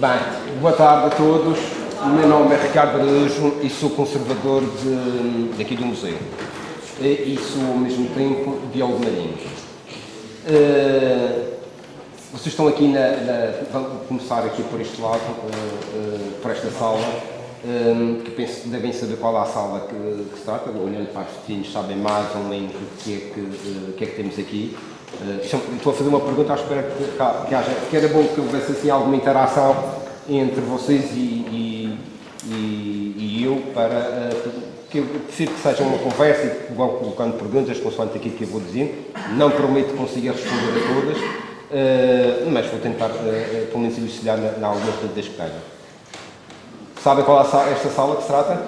Bem, boa tarde a todos. O meu nome é Ricardo Araújo e sou conservador daqui do museu. E sou, ao mesmo tempo, biólogo marinho. Vocês estão aqui vamos começar aqui por este lado, por esta sala, que penso que devem saber qual é a sala que se trata. Olhando para os vizinhos sabem mais ou menos o que é que temos aqui. Estou a fazer uma pergunta à espera que era bom que houvesse assim alguma interação entre vocês e eu, para que eu prefiro que seja uma conversa e que vão colocando perguntas consoante aquilo que eu vou dizendo. Não prometo conseguir responder a todas, mas vou tentar pelo menos elucidar em algumas dúvidas que tenho. Sabem qual é esta sala que se trata?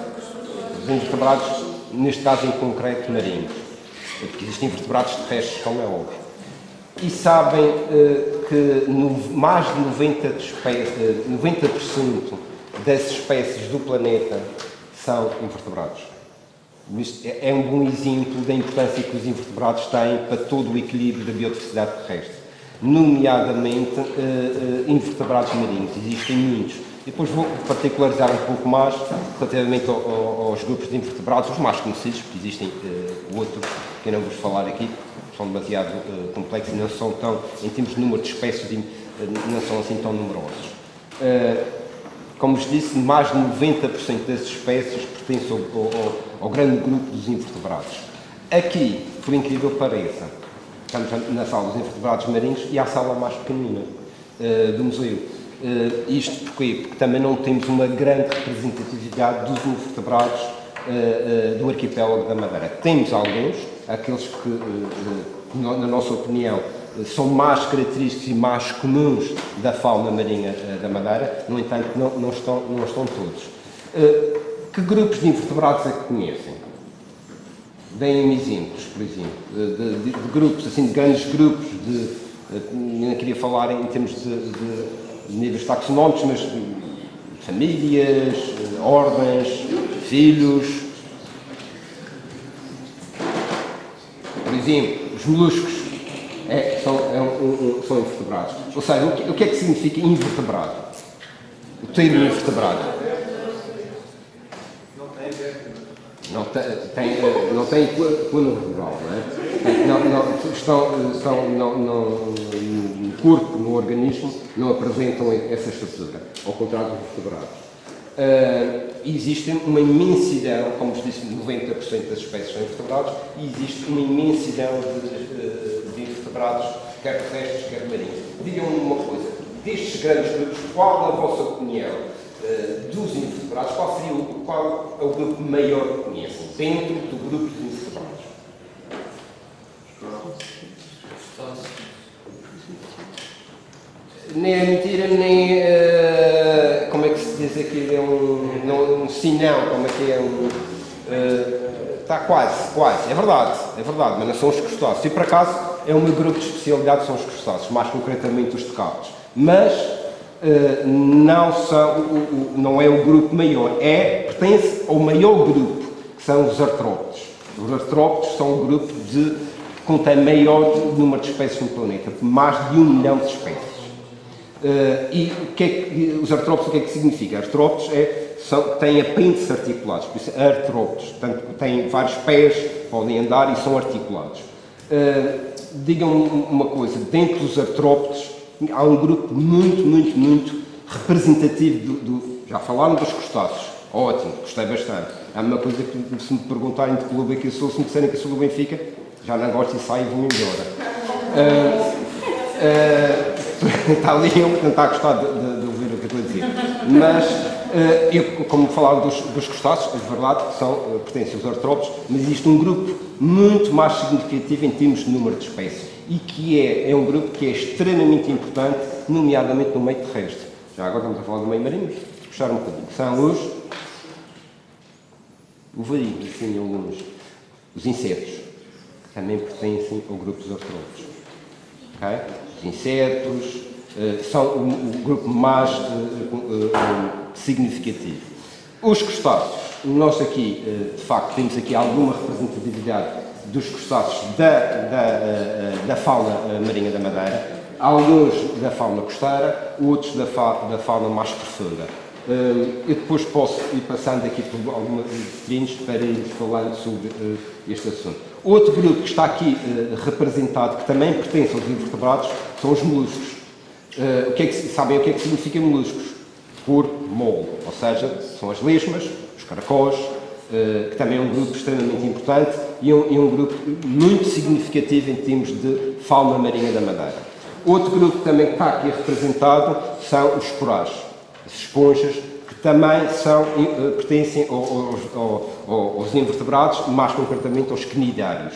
Os invertebrados, neste caso em concreto marinhos, porque existem invertebrados terrestres, como é óbvio. E sabem que mais de 90% das espécies do planeta são invertebrados. Isto é um bom exemplo da importância que os invertebrados têm para todo o equilíbrio da biodiversidade terrestre, nomeadamente invertebrados marinhos. Existem muitos. Depois vou particularizar um pouco mais relativamente aos grupos de invertebrados, os mais conhecidos, porque existem outros que eu não vos falar aqui, são demasiado complexos e não são tão, em termos de número de espécies, não são assim tão numerosos. Como vos disse, mais de 90% das espécies pertencem ao grande grupo dos invertebrados. Aqui, por incrível que pareça, estamos na sala dos invertebrados marinhos e a sala mais pequenina do museu. Isto porquê? Porque também não temos uma grande representatividade dos invertebrados do arquipélago da Madeira. Temos alguns, aqueles que, na nossa opinião, são mais característicos e mais comuns da fauna marinha da Madeira, no entanto, não estão todos. Que grupos de invertebrados é que conhecem? Deem-me exemplos, por exemplo, de grupos, assim, de grandes grupos, eu não queria falar em termos de níveis taxonómicos, mas famílias, ordens, filhos. Por exemplo, os moluscos são invertebrados. Ou seja, o que é que significa invertebrado? O termo invertebrado. Não tem coluna vertebral, não é? Estão no corpo, no organismo, não apresentam essa estrutura, ao contrário dos vertebrados. Existe uma imensidão, como vos disse, 90% das espécies são invertebrados, e existe uma imensidão de invertebrados, quer terrestres, quer marinhos. Digam-me uma coisa, destes grandes grupos, qual, na vossa opinião, dos invertebrados, qual é o grupo maior que conhecem, dentro do grupo dos invertebrados? Nem é mentira, nem como é que se diz aqui, é um sinão, como é que é está quase, é verdade, mas não são os crustáceos. E por acaso é o meu grupo de especialidade, são os crustáceos, mais concretamente os decápodes. Mas não é o grupo maior, pertence ao maior grupo, que são os artrópodes. Os artrópodes são o grupo que contém maior número de espécies no planeta, mais de 1 milhão de espécies. E os artrópodes, o que é que significa? Artrópodes têm apêndices articulados, por isso artrópodes, portanto, têm vários pés, podem andar e são articulados. Digam-me uma coisa, dentro dos artrópodes há um grupo muito representativo já falaram dos crustáceos, ótimo, gostei bastante. Há uma coisa que, se me perguntarem de que clube é que eu sou, se me disserem que eu sou do Benfica, já não gosto e saio e vou embora. Está ali, não está a gostar de ouvir o que eu estou a dizer. Mas, eu, como falava dos crustáceos, é verdade que pertencem aos artrópodes, mas existe um grupo muito mais significativo em termos de número de espécies e que é um grupo que é extremamente importante, nomeadamente no meio terrestre. Já agora estamos a falar do meio marinho, puxar um bocadinho. São ovarinhos, assim, alguns. Os insetos, que também pertencem ao grupo dos artrópodes. Okay? Os insetos são o grupo mais significativo. Os crustáceos, nós aqui, de facto, temos aqui alguma representatividade dos crustáceos da fauna marinha da Madeira. alguns da fauna costeira, outros da fauna mais profunda. Eu depois posso ir passando aqui por algumas trilhos para ir falando sobre este assunto. Outro grupo que está aqui representado, que também pertence aos invertebrados, são os moluscos. Sabem o que é que significa moluscos? Por mole, ou seja, são as lesmas, os caracóis, que também é um grupo extremamente importante e um grupo muito significativo em termos de fauna marinha da Madeira. Outro grupo também que está aqui representado são os corais, as esponjas, que também pertencem aos invertebrados, mais concretamente aos cnidários.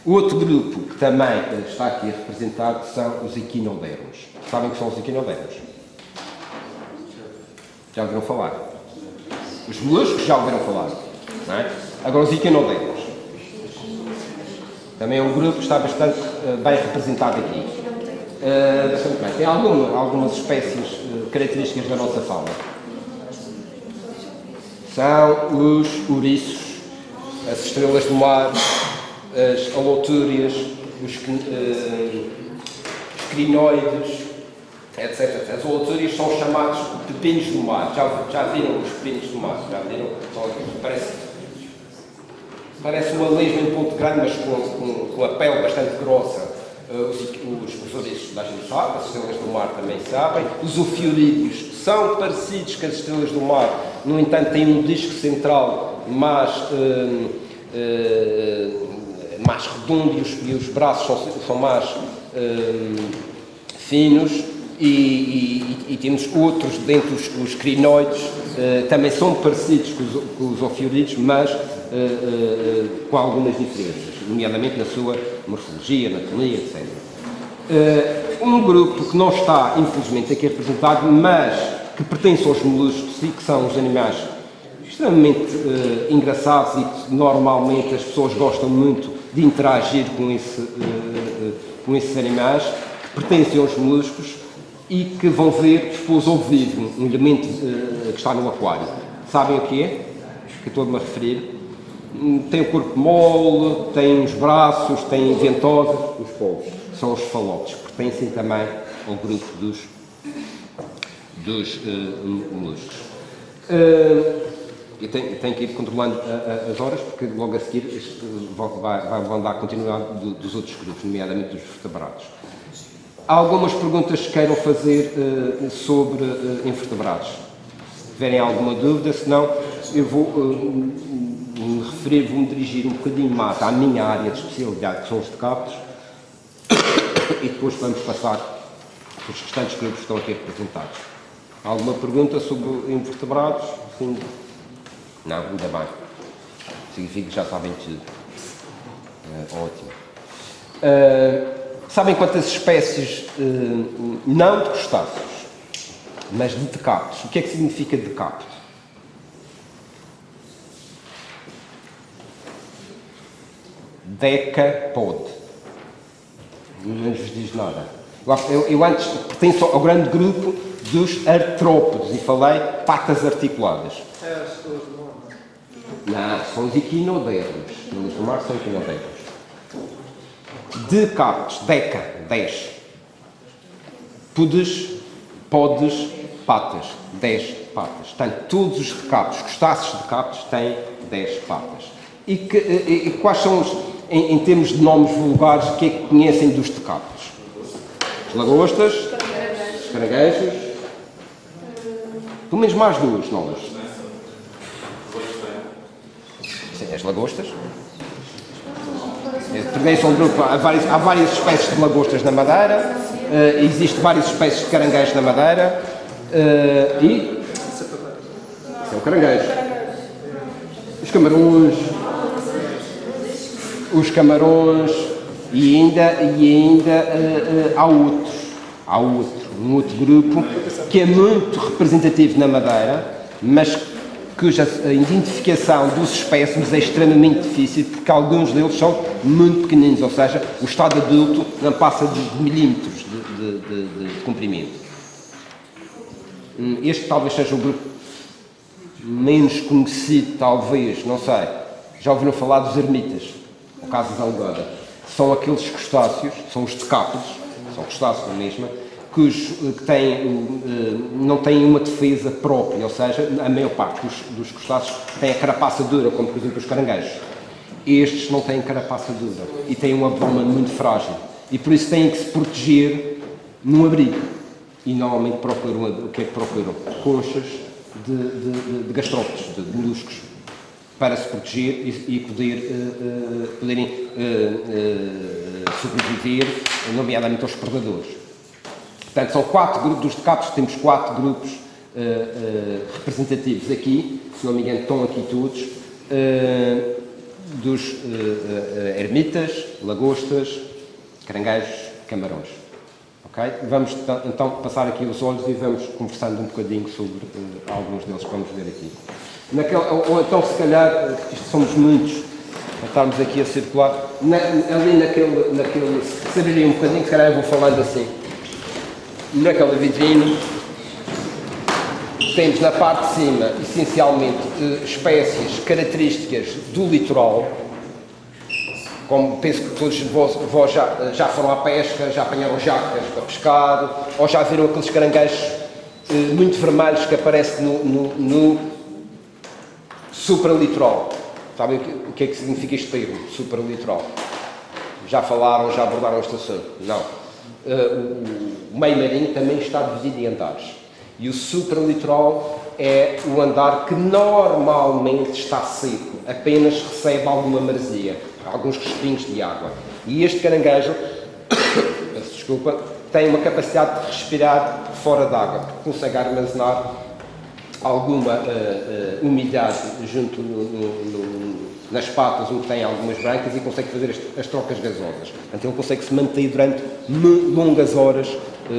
Outro grupo que também está aqui representado são os equinodermos. Sabem o que são os equinodermos? Já ouviram falar? Os moluscos já ouviram falar, não é? Agora os equinodermos. Também é um grupo que está bastante bem representado aqui. Bastante bem. Tem algumas espécies características da nossa fauna. São os ouriços, as estrelas do mar, as alotúrias, os crinoides, etc. As alotúrias são chamados pepinos do mar. Já viram os pepinos do mar? Já viram? Parece uma lesma em ponto grande, mas com a pele bastante grossa. Os ouriços da gente sabe, as estrelas do mar também sabem. Os ofiorídeos são parecidos com as estrelas do mar, no entanto têm um disco central mais redondo e os braços são mais finos. E temos outros dentro os crinoides, também são parecidos com os ofiorídeos, mas com algumas diferenças, nomeadamente na sua morfologia, anatomia, etc. Um grupo que não está, infelizmente, aqui representado, mas que pertence aos moluscos e que são os animais extremamente engraçados e que normalmente as pessoas gostam muito de interagir com esses animais, que pertencem aos moluscos e que vão ver depois ao vivo um elemento que está no aquário. Sabem o que é? Que estou-me a referir. Tem o corpo mole, tem os braços, tem ventosa, os povos. São os cefalópodes, pertencem também ao grupo dos moluscos. Eu tenho que ir controlando as horas, porque logo a seguir vão dar continuidade dos outros grupos, nomeadamente dos vertebrados. Há algumas perguntas que queiram fazer sobre invertebrados. Se tiverem alguma dúvida, senão eu vou vou-me dirigir um bocadinho mais à minha área de especialidade, que são os decápodos, e depois vamos passar para os restantes grupos que estão aqui representados. Há alguma pergunta sobre invertebrados? Sim. Não, ainda bem. Significa que já sabem tudo. Ótimo. Sabem quantas espécies, não de crustáceos, mas de decápodos? O que é que significa decápodo? Decapode. Não vos diz nada. Eu antes pertenço ao grande grupo dos artrópodes e falei patas articuladas. Não, são os equinodermos. No do mar são equinodermos. Decápodes, 10. Podes, patas, 10 patas. Portanto, todos os decápodos, crustáceos decápodos, têm 10 patas. E quais são em termos de nomes vulgares, o que é que conhecem dos decápodos? As lagostas, os caranguejos, pelo menos mais duas nomes. Sim, as lagostas. Pertencem a um grupo, há várias espécies de lagostas na Madeira, existem várias espécies de caranguejos na Madeira e é o caranguejo. Os camarões e ainda há um outro grupo que é muito representativo na Madeira, mas cuja identificação dos espécimes é extremamente difícil, porque alguns deles são muito pequeninos, ou seja, o estado adulto não passa de milímetros de comprimento. Este talvez seja o grupo menos conhecido, talvez, não sei. Já ouviram falar dos ermitas, no caso da algada. São aqueles crustáceos, são os decápodes, ou crustáceos na mesma, que não têm uma defesa própria, ou seja, a maior parte dos crustáceos tem a carapaça dura, como por exemplo os caranguejos. Estes não têm carapaça dura e têm um abdômen muito frágil e por isso têm que se proteger num abrigo. E normalmente procuram, o que é que procuram? Conchas de gastrópodes, de moluscos, para se proteger e poderem sobreviver, nomeadamente aos predadores. Portanto, são 4 grupos, dos decapos temos 4 grupos representativos aqui, se não me engano estão aqui todos, dos ermitas, lagostas, caranguejos, camarões. Okay? Vamos então passar aqui os olhos e vamos conversando um bocadinho sobre alguns deles que vamos ver aqui. Ou então, se calhar, isto somos muitos, para estarmos aqui a circular, ali naquele se abriria um bocadinho, se calhar eu vou falando assim, naquela vitrine, temos na parte de cima, essencialmente, espécies características do litoral, como penso que todos vós já foram à pesca, já apanharam jacas para pescar, ou já viram aqueles caranguejos muito vermelhos que aparecem no supralitoral. Sabem o que é que significa este termo, supralitoral? Já falaram, já abordaram este assunto? Não. O meio marinho também está dividido em andares. E o supralitoral é o andar que normalmente está seco, apenas recebe alguma maresia, alguns respingos de água. E este caranguejo, peço desculpa, tem uma capacidade de respirar fora d'água, porque consegue armazenar alguma umidade junto nas patas, onde tem algumas brancas, e consegue fazer as trocas gasosas. Portanto, ele consegue se manter durante longas horas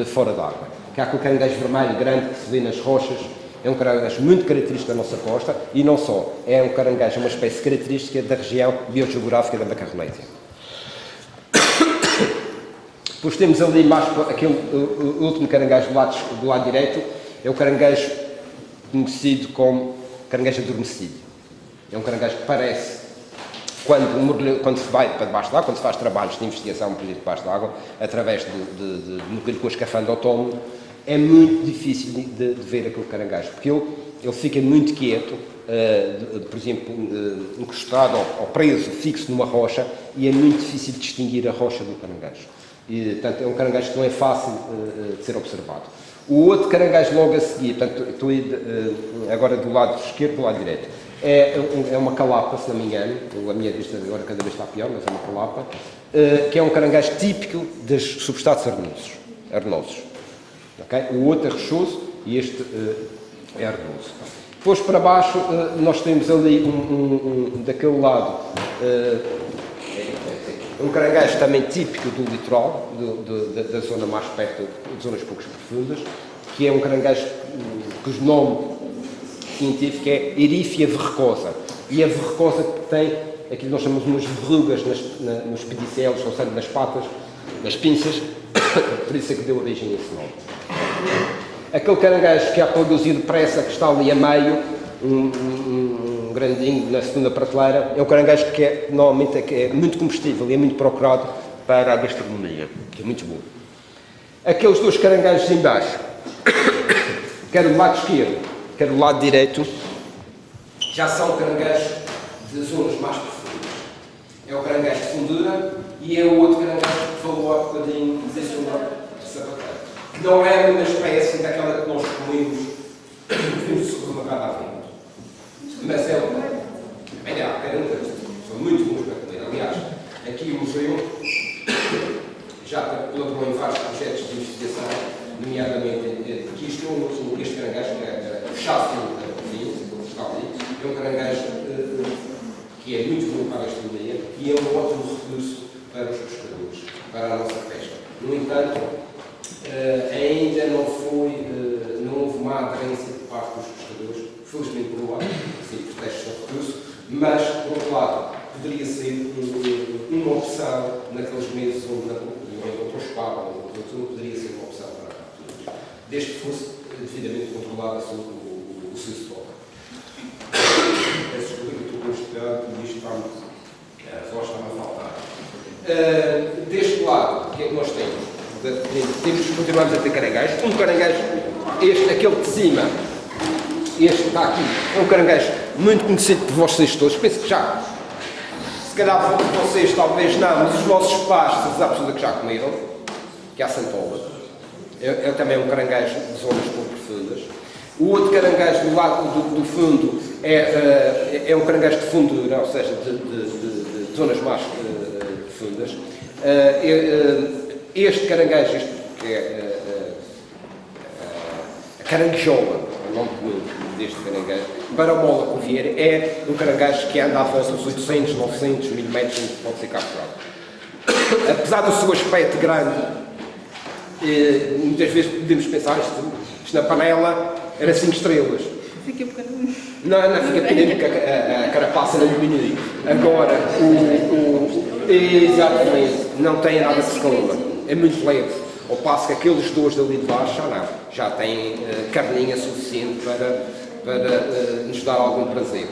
fora d'água. Que há aquele caranguejo vermelho grande que se vê nas rochas, é um caranguejo muito característico da nossa costa, e não só, é um caranguejo, uma espécie característica da região biogeográfica da Macarronésia. Depois temos ali mais aquele último caranguejo do lado direito, é o caranguejo conhecido como caranguejo adormecido. É um caranguejo que parece, quando se vai para debaixo d'água, quando se faz trabalhos de investigação, por exemplo, debaixo d'água, através de mergulho com a escafandra autónomo, é muito difícil de ver aquele caranguejo, porque ele fica muito quieto, por exemplo, encostado ou preso, fixo numa rocha, e é muito difícil de distinguir a rocha do caranguejo. E, portanto, é um caranguejo que não é fácil de ser observado. O outro caranguejo logo a seguir, portanto, estou agora do lado esquerdo, do lado direito, é uma calapa, se não me engano, a minha vista agora cada vez está pior, mas é uma calapa, que é um caranguejo típico dos substratos arenosos. Okay? O outro é rochoso e este é arenoso. Depois para baixo nós temos ali daquele lado um caranguejo também típico do litoral, da zona mais perto de zonas pouco profundas, que é um caranguejo cujo nome científico é Erifia verrucosa. E a verrucosa tem aquilo que nós chamamos de umas verrugas nos pedicelos, ou seja, nas patas, nas pinças, por isso é que deu origem a esse nome. Aquele caranguejo que há pouco de depressa, que está ali a meio, um grandinho na segunda prateleira, é um caranguejo que normalmente é muito combustível e é muito procurado para a gastronomia, que é muito bom. Aqueles dois caranguejos em baixo, quer do lado esquerdo, quer do lado direito, já são caranguejos de zonas mais profundas. É o caranguejo de fundura e é o outro caranguejo que falou há bocadinho de sapateiro, que não é uma espécie daquela que nós comemos no supermercado à venda. Mas é há caranguejos, são muito bons para comer. Aliás, aqui o museu já colaborou em vários projetos de investigação, nomeadamente aqui este caranguejo, que é o cháfio é um caranguejo que é muito bom para a gastronomia e é um ótimo recurso para os pescadores, para a nossa pesca. No entanto, ainda não houve uma aderência por parte dos pescadores, felizmente não há, sim, os testes são recurso, mas, por outro lado, poderia ser uma opção naqueles meses onde outro espada, poderia ser uma opção para capturas, desde que fosse devidamente controlado o seu estoque. Peço desculpa que estou constipado e isto a voz está-me a faltar. Deste lado, o que é que nós temos? Continuamos a ter caranguejos. Um caranguejo, aquele de cima, este que está aqui, é um caranguejo muito conhecido por vocês todos. Penso que já, se calhar vocês talvez não, mas os vossos pais, há pessoas que já comeram, que é a santola. É também um caranguejo de zonas pouco profundas. O outro caranguejo do lado do fundo é um caranguejo de fundura, ou seja, de zonas mais profundas. Este caranguejo, que é a caranguejola, é o nome comum deste caranguejo, Baramola covier, é um caranguejo que anda à volta dos 800, 900 milímetros, pode ser capturado. Apesar do seu aspecto grande, muitas vezes podemos pensar isto na panela era 5 estrelas. Fica pequenino. Não fica pequenino porque a carapaça não diminui. Agora, exatamente, não tem nada de escalma. É muito leve. Ao passo que aqueles dois dali de baixo já não. Já têm carninha suficiente para nos dar algum prazer.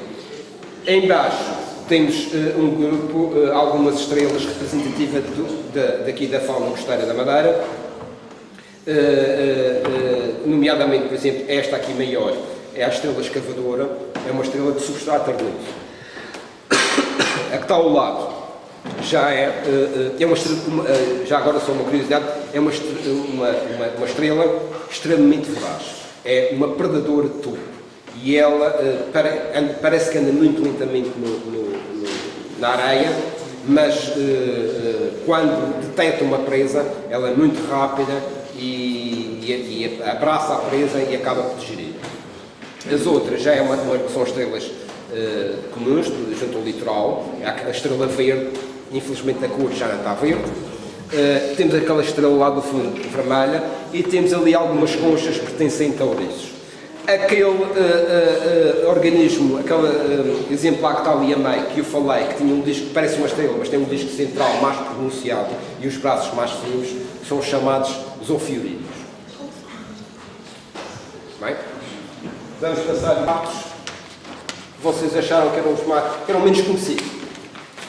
Em baixo temos um grupo, algumas estrelas representativas daqui da fauna costeira da Madeira. Nomeadamente, por exemplo, esta aqui maior é a estrela escavadora, é uma estrela de substrato arenoso. A que está ao lado já é uma estrela, já agora só uma curiosidade, é uma estrela extremamente voraz, é uma predadora de topo e ela parece que anda muito lentamente na areia, mas quando detecta uma presa, ela é muito rápida e abraça a presa e acaba por digerir. As outras já são estrelas comuns, junto ao litoral, a estrela verde, infelizmente a cor já não está verde. Temos aquela estrela lá do fundo vermelha e temos ali algumas conchas pertencentes a ouriços. Aquele organismo, aquele exemplar que está ali a meio, que eu falei, que tinha um disco que parece uma estrela, mas tem um disco central mais pronunciado e os braços mais finos, são chamados zoofiorídeos. Bem, vamos passar factos que vocês acharam que eram menos conhecidos.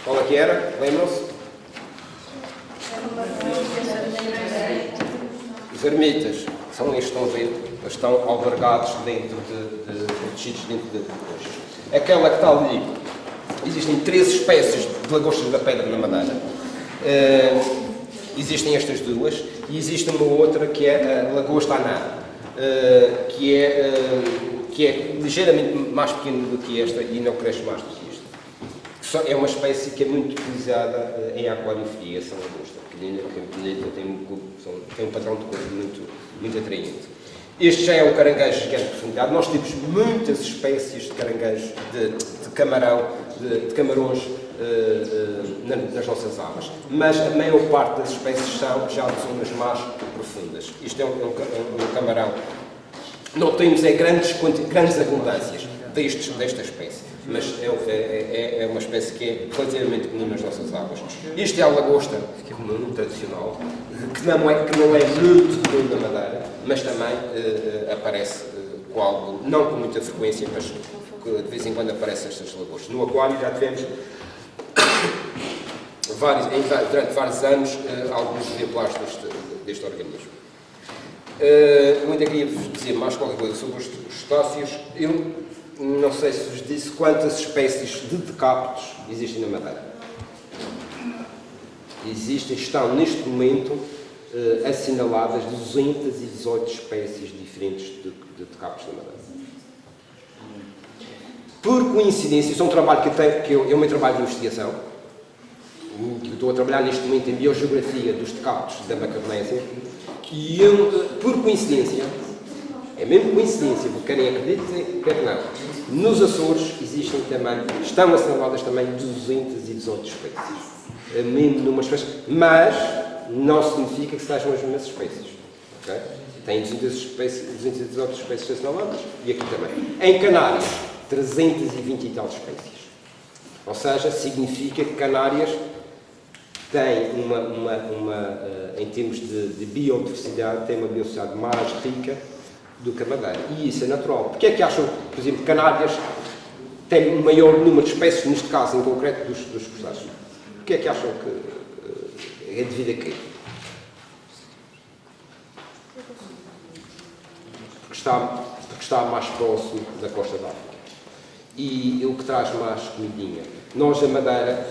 Qual é que era? Lembram-se? Os ermitas são estes que estão a ver, eles estão albergados protegidos dentro de lagostas. Aquela que está ali, existem 3 espécies de lagostas da pedra na Madeira. Existem estas duas e existe uma outra que é a lagosta anã, que é ligeiramente mais pequena do que esta e não cresce mais do que esta. É uma espécie que é muito utilizada em aquariofilia, essa lagosta pequenina, tem um padrão de cor muito atraente. Este já é um caranguejo de grande profundidade. Nós temos muitas espécies de caranguejos, de camarão, de camarões nas nossas águas, mas a maior parte das espécies são já de zonas mais profundas. Isto é um camarão. Não temos grandes abundâncias desta espécie, mas é uma espécie que é relativamente comum nas nossas águas. Isto é a lagosta comum, tradicional, que não é muito comum na Madeira, mas também aparece não com muita frequência, mas de vez em quando aparecem estas lagostas. No aquário já tivemos durante vários anos alguns exemplares deste organismo. Eu ainda queria vos dizer mais qualquer coisa sobre os crustáceos. Eu não sei se vos disse quantas espécies de decápodos existem na Madeira. Estão neste momento assinaladas 218 espécies diferentes de decápodos na Madeira. Por coincidência, isso é um trabalho é o meu trabalho de investigação. Eu estou a trabalhar neste momento em biogeografia dos decápodos da Macaronésia. E por coincidência, é mesmo coincidência, porque querem acreditem, quer não, nos Açores estão assinaladas também 218 espécies. Mesmo numa espécie, mas não significa que sejam as mesmas espécies. Okay? Tem 218 espécies assinaladas e aqui também. Em Canárias, 320 e tal espécies. Ou seja, significa que Canárias tem em termos de biodiversidade, tem uma biodiversidade mais rica do que a Madeira. E isso é natural. Porque é que acham, por exemplo, Canárias tem um maior número de espécies, neste caso em concreto, dos crustáceos? Porque é que acham que é devido a quê? porque está mais próximo da costa da África. E o que traz mais comidinha. Nós, a Madeira,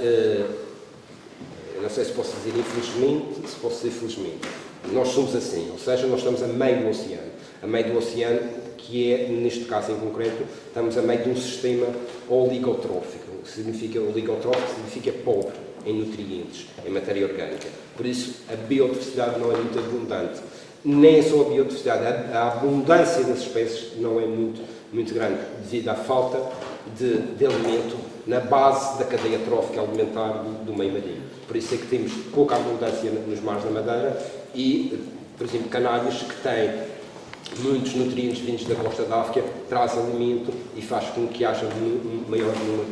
não sei se posso dizer infelizmente, se posso dizer felizmente, nós somos assim, ou seja, nós estamos a meio do oceano. A meio do oceano, que é, neste caso em concreto, estamos a meio de um sistema oligotrófico. O que significa oligotrófico significa pobre em nutrientes, em matéria orgânica. Por isso, a biodiversidade não é muito abundante. Nem só a biodiversidade, a abundância das espécies não é muito grande, devido à falta de alimento na base da cadeia trófica alimentar do meio marinho. Por isso é que temos pouca abundância nos mares da Madeira e, por exemplo, Canárias, que tem muitos nutrientes vindos da costa da África, traz alimento e faz com que haja um maior número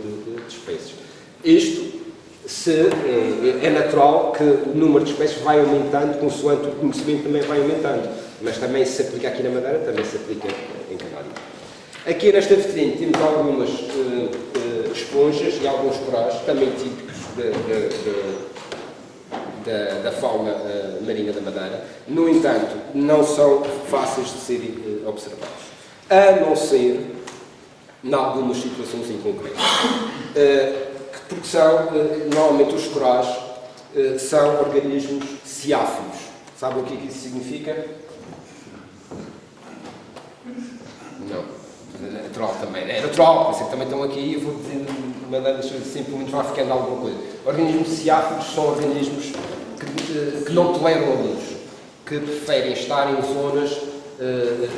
de espécies. Isto é natural que o número de espécies vai aumentando, consoante o conhecimento também vai aumentando, mas também se aplica aqui na Madeira, também se aplica em Canárias. Aqui nesta vitrine temos algumas esponjas e alguns corais, também típicos da fauna marinha da Madeira. No entanto, não são fáceis de serem observados, a não ser em algumas situações em concreto. Porque são, normalmente os corais são organismos ciáfilos. Sabem o que é que isso significa? Não. É natural também. É natural, por isso também estão aqui e eu vou dizer de maneira simplesmente vai ficando alguma coisa. Organismos ciáfilos são organismos que não toleram a luz, que preferem estar em zonas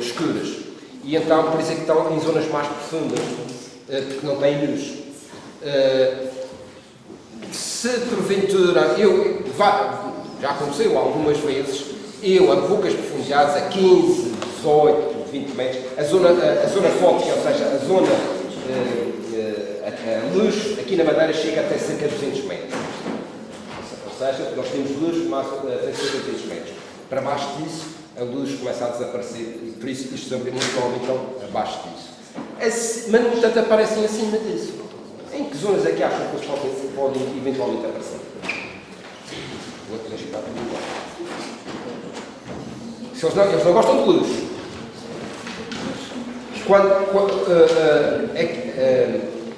escuras. E então, por isso é que estão em zonas mais profundas, porque não têm luz. Se porventura, já aconteceu algumas vezes, eu a poucas profundidades, a 15, 18, 20 metros, a zona fótica, ou seja, a luz aqui na Madeira chega até cerca de 200 metros. Ou seja, nós temos luz até cerca de 200 metros. Para baixo disso, a luz começa a desaparecer, e por isso estes organismos normalmente estão abaixo disso. Mas, no entanto, aparecem acima disso. Em que zonas é que acham que eles podem eventualmente aparecer? Vou deixar para eles não gostam de luz.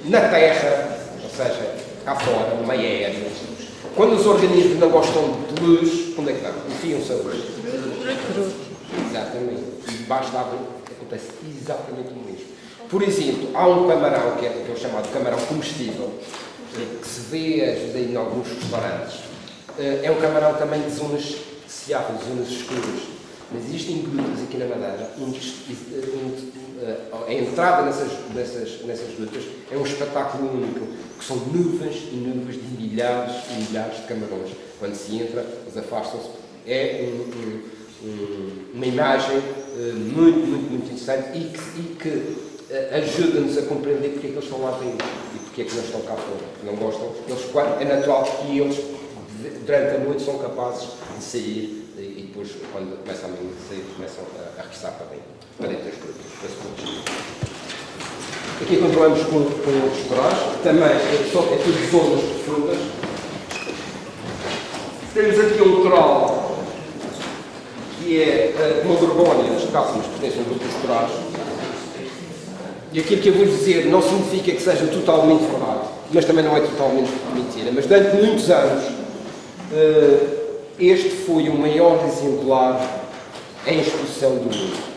Na Terra, ou seja, cá fora, no meio aéreo, quando os organismos não gostam de luz, onde é que estão? Enfiam-se a luz. Exatamente. E debaixo da água acontece exatamente o mesmo. Por exemplo, há um camarão, que é o chamado camarão comestível, que se vê às vezes em alguns restaurantes. É um camarão também de zonas ciáfilas, zonas escuras. Mas existem grutas aqui na Madeira, a entrada nessas grutas é um espetáculo único, que são nuvens e nuvens de milhares e milhares de camarões. Quando se entra, eles afastam-se. É uma imagem muito interessante e que ajuda-nos a compreender porque é que eles estão lá dentro e porque é que não estão cá fora, porque não gostam. É natural que eles, durante a noite, são capazes de sair e depois, quando começam a sair, começam a regressar para dentro das grutas. Aqui continuamos com os corais, que também é tudo zonas profundas. Temos aqui um coral que é uma gorgónia, neste caso, mas pertence a um grupo dos corais. E aquilo que eu vou dizer não significa que seja totalmente verdade, mas também não é totalmente mentira. Mas durante muitos anos, este foi o maior exemplar em exposição do mundo.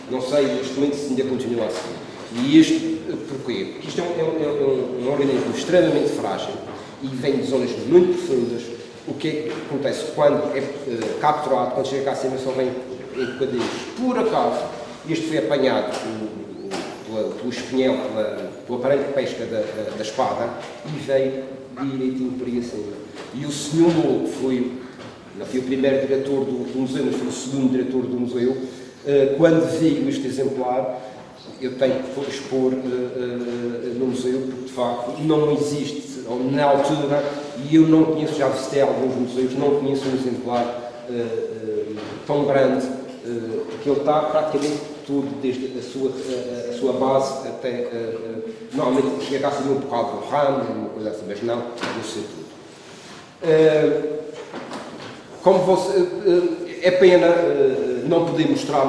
Não sei neste momento se ainda continua a ser. E isto, porquê? Porque isto é um organismo extremamente frágil e vem de zonas muito profundas. O que é que acontece quando é capturado, quando chega cá acima, só vem em bocadinhos. Por acaso, este foi apanhado pelo espinhel, pelo aparelho de pesca da espada, e veio direitinho por aí acima. E o senhor Lobo não foi o primeiro diretor do museu, mas foi o segundo diretor do museu. Quando viu este exemplar, eu tenho que expor no museu, porque de facto não existe, ou na altura, e eu não conheço, já visitei alguns museus, não conheço um exemplar tão grande, porque ele está praticamente tudo, desde a sua base até, normalmente chega cá assim um bocado do ramo, uma coisa assim, mas não sei tudo. Como você, é pena não poder mostrar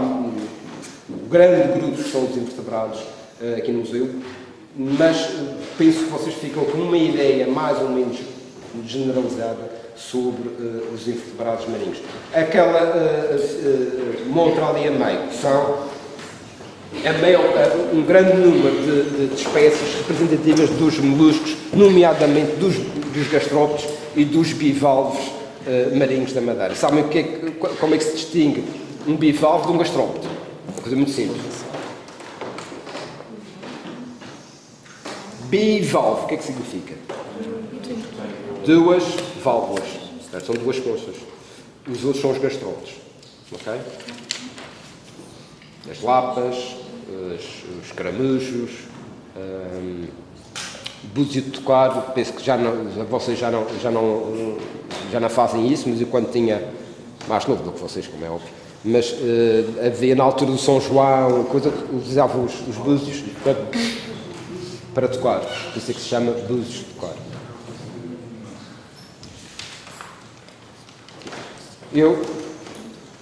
o grande grupo são os invertebrados aqui no museu, mas penso que vocês ficam com uma ideia mais ou menos generalizada sobre os invertebrados marinhos. Aquela montra ali a meio são um grande número de espécies representativas dos moluscos, nomeadamente dos gastrópodes e dos bivalves marinhos da Madeira. Sabem como é que se distingue um bivalve de um gastrópode? Uma coisa muito simples. Bivalve, o que é que significa? Duas válvulas, certo? São duas conchas. Os outros são os gastrópodes, ok? As lapas, os caramujos, búzio de tocar, penso que vocês já não fazem isso, mas eu quando tinha, mais novo do que vocês, como é óbvio, mas havia na altura do São João, usavam os búzios para tocar, por isso é que se chama búzios de tocar. Eu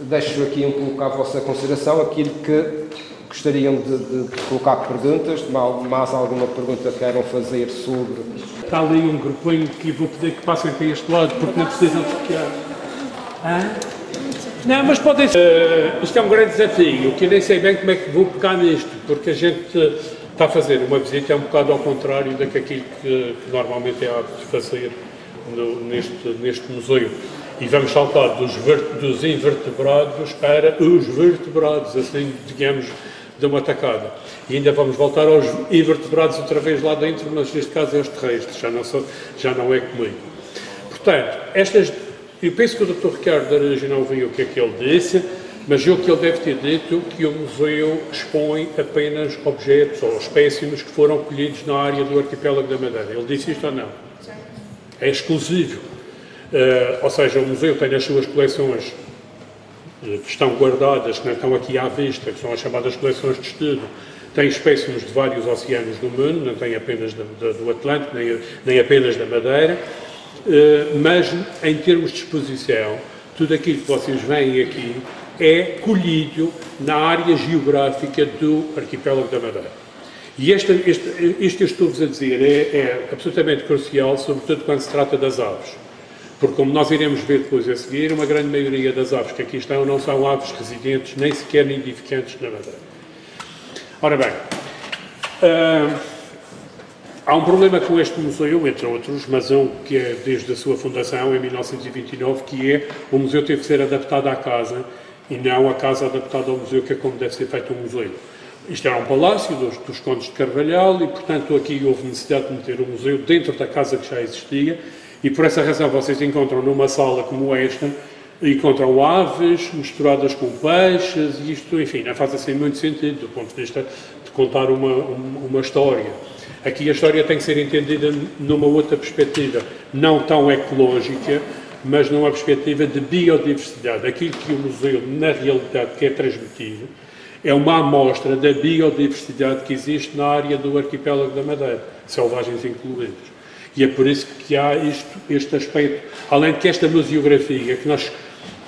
deixo aqui um pouco à vossa consideração aquilo que gostariam de colocar perguntas, mais alguma pergunta que queiram fazer sobre... Está ali um grupinho que vou pedir que passem para este lado, porque não precisam de ficar. Não, mas podem ser. Isto é um grande desafio, que eu nem sei bem como é que vou pegar nisto, porque a gente está a fazer uma visita um bocado ao contrário daquilo que normalmente é hábito de fazer neste museu. E vamos saltar dos invertebrados para os vertebrados, assim, digamos, de uma tacada. E ainda vamos voltar aos invertebrados outra vez lá dentro, mas neste caso é os terrestres, já não é comigo. Portanto, eu penso que o Dr. Ricardo Araújo não ouviu o que é que ele disse, mas o que ele deve ter dito que o museu expõe apenas objetos ou espécimes que foram colhidos na área do arquipélago da Madeira. Ele disse isto ou não? É exclusivo. Ou seja, o museu tem as suas coleções que estão guardadas, que não estão aqui à vista, que são as chamadas coleções de estudo. Tem espécimes de vários oceanos do mundo, não tem apenas do Atlântico, nem apenas da Madeira, mas em termos de exposição, tudo aquilo que vocês veem aqui é colhido na área geográfica do arquipélago da Madeira. E isto que eu estou-vos a dizer é absolutamente crucial, sobretudo quando se trata das aves. Porque, como nós iremos ver depois a seguir, uma grande maioria das aves que aqui estão não são aves residentes, nem sequer nidificantes na Madeira. Ora bem, há um problema com este museu, entre outros, mas um que é desde a sua fundação, em 1929, que é o museu teve que ser adaptado à casa e não a casa adaptada ao museu, que é como deve ser feito um museu. Isto era um palácio dos Condes de Carvalhal e, portanto, aqui houve necessidade de meter o museu dentro da casa que já existia. E por essa razão vocês encontram numa sala como esta, encontram aves misturadas com peixes, e isto, enfim, não faz assim muito sentido do ponto de vista de contar uma história. Aqui a história tem que ser entendida numa outra perspectiva, não tão ecológica, mas numa perspectiva de biodiversidade. Aquilo que o museu, na realidade, quer transmitir é uma amostra da biodiversidade que existe na área do arquipélago da Madeira, selvagens incluídos. E é por isso que há este aspecto, além de que esta museografia, que nós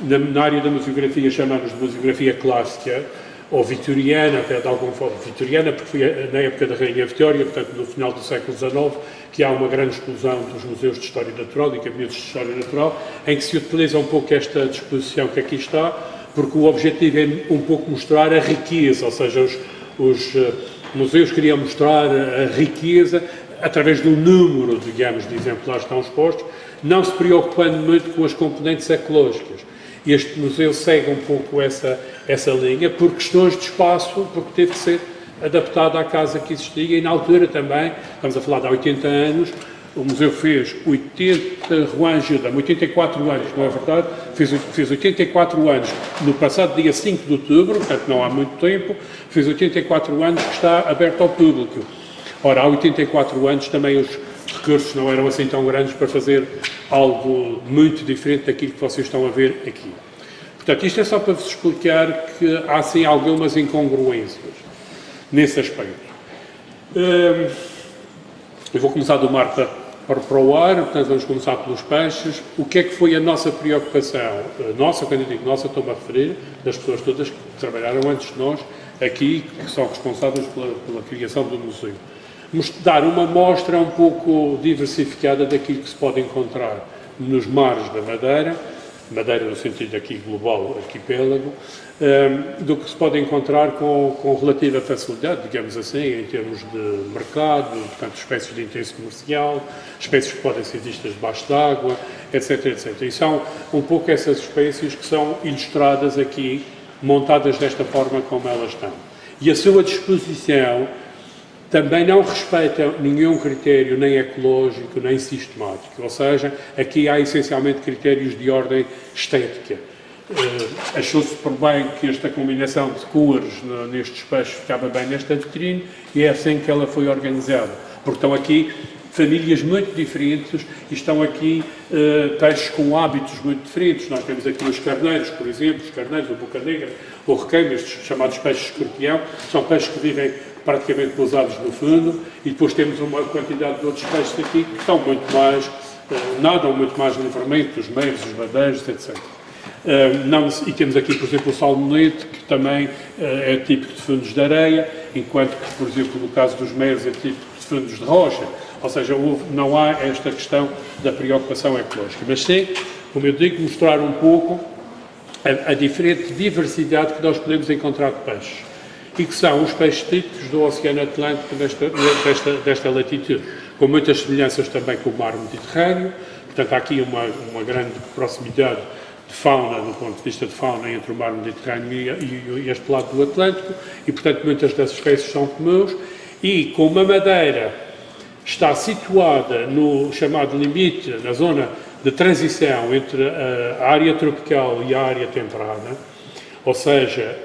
na área da museografia chamamos de museografia clássica, ou vitoriana, até de alguma forma vitoriana, porque foi na época da Rainha Vitória, portanto no final do século XIX, que há uma grande explosão dos museus de História Natural e gabinetes de História Natural, em que se utiliza um pouco esta disposição que aqui está, porque o objetivo é um pouco mostrar a riqueza, ou seja, os museus queriam mostrar a riqueza através do número, digamos, de exemplares que estão expostos, não se preocupando muito com as componentes ecológicas. Este museu segue um pouco essa linha por questões de espaço, porque teve que ser adaptado à casa que existia e na altura também, estamos a falar de há 80 anos, o museu fez 84 anos, não é verdade? Fez 84 anos no passado dia 5 de outubro, portanto não há muito tempo, fez 84 anos que está aberto ao público. Ora, há 84 anos também os recursos não eram assim tão grandes para fazer algo muito diferente daquilo que vocês estão a ver aqui. Portanto, isto é só para vos explicar que há sim algumas incongruências nesse aspecto. Eu vou começar do mar para o ar, portanto vamos começar pelos peixes. O que é que foi a nossa preocupação? Nossa, quando eu digo nossa, estou-me a referir das pessoas todas que trabalharam antes de nós aqui, que são responsáveis pela criação do museu. Dar uma mostra um pouco diversificada daquilo que se pode encontrar nos mares da Madeira, Madeira no sentido aqui global, arquipélago, do que se pode encontrar com relativa facilidade, digamos assim, em termos de mercado, portanto, espécies de interesse comercial, espécies que podem ser vistas debaixo d'água, etc, etc. E são um pouco essas espécies que são ilustradas aqui, montadas desta forma como elas estão. E a sua disposição também não respeita nenhum critério nem ecológico, nem sistemático, ou seja, aqui há essencialmente critérios de ordem estética. Achou-se por bem que esta combinação de cores nestes peixes ficava bem nesta vitrine e é assim que ela foi organizada. Porque estão aqui famílias muito diferentes e estão aqui peixes com hábitos muito diferentes. Nós temos aqui os carneiros, por exemplo, os carneiros, o boca negra, o requeime, estes chamados peixes escorpião, são peixes que vivem praticamente pousados no fundo, e depois temos uma quantidade de outros peixes aqui que estão muito mais, nadam muito mais livremente, os meios, os badeiros, etc. E temos aqui, por exemplo, o salmonete, que também é típico de fundos de areia, enquanto que, por exemplo, no caso dos meios é típico de fundos de rocha, ou seja, não há esta questão da preocupação ecológica, mas sim, como eu digo, mostrar um pouco a diferente diversidade que nós podemos encontrar de peixes, e que são os peixes típicos do Oceano Atlântico desta latitude, com muitas semelhanças também com o mar Mediterrâneo. Portanto, há aqui uma grande proximidade de fauna, do ponto de vista de fauna, entre o mar Mediterrâneo e este lado do Atlântico, e, portanto, muitas das espécies são comuns, e como a Madeira está situada no chamado limite, na zona de transição entre a área tropical e a área temperada, ou seja,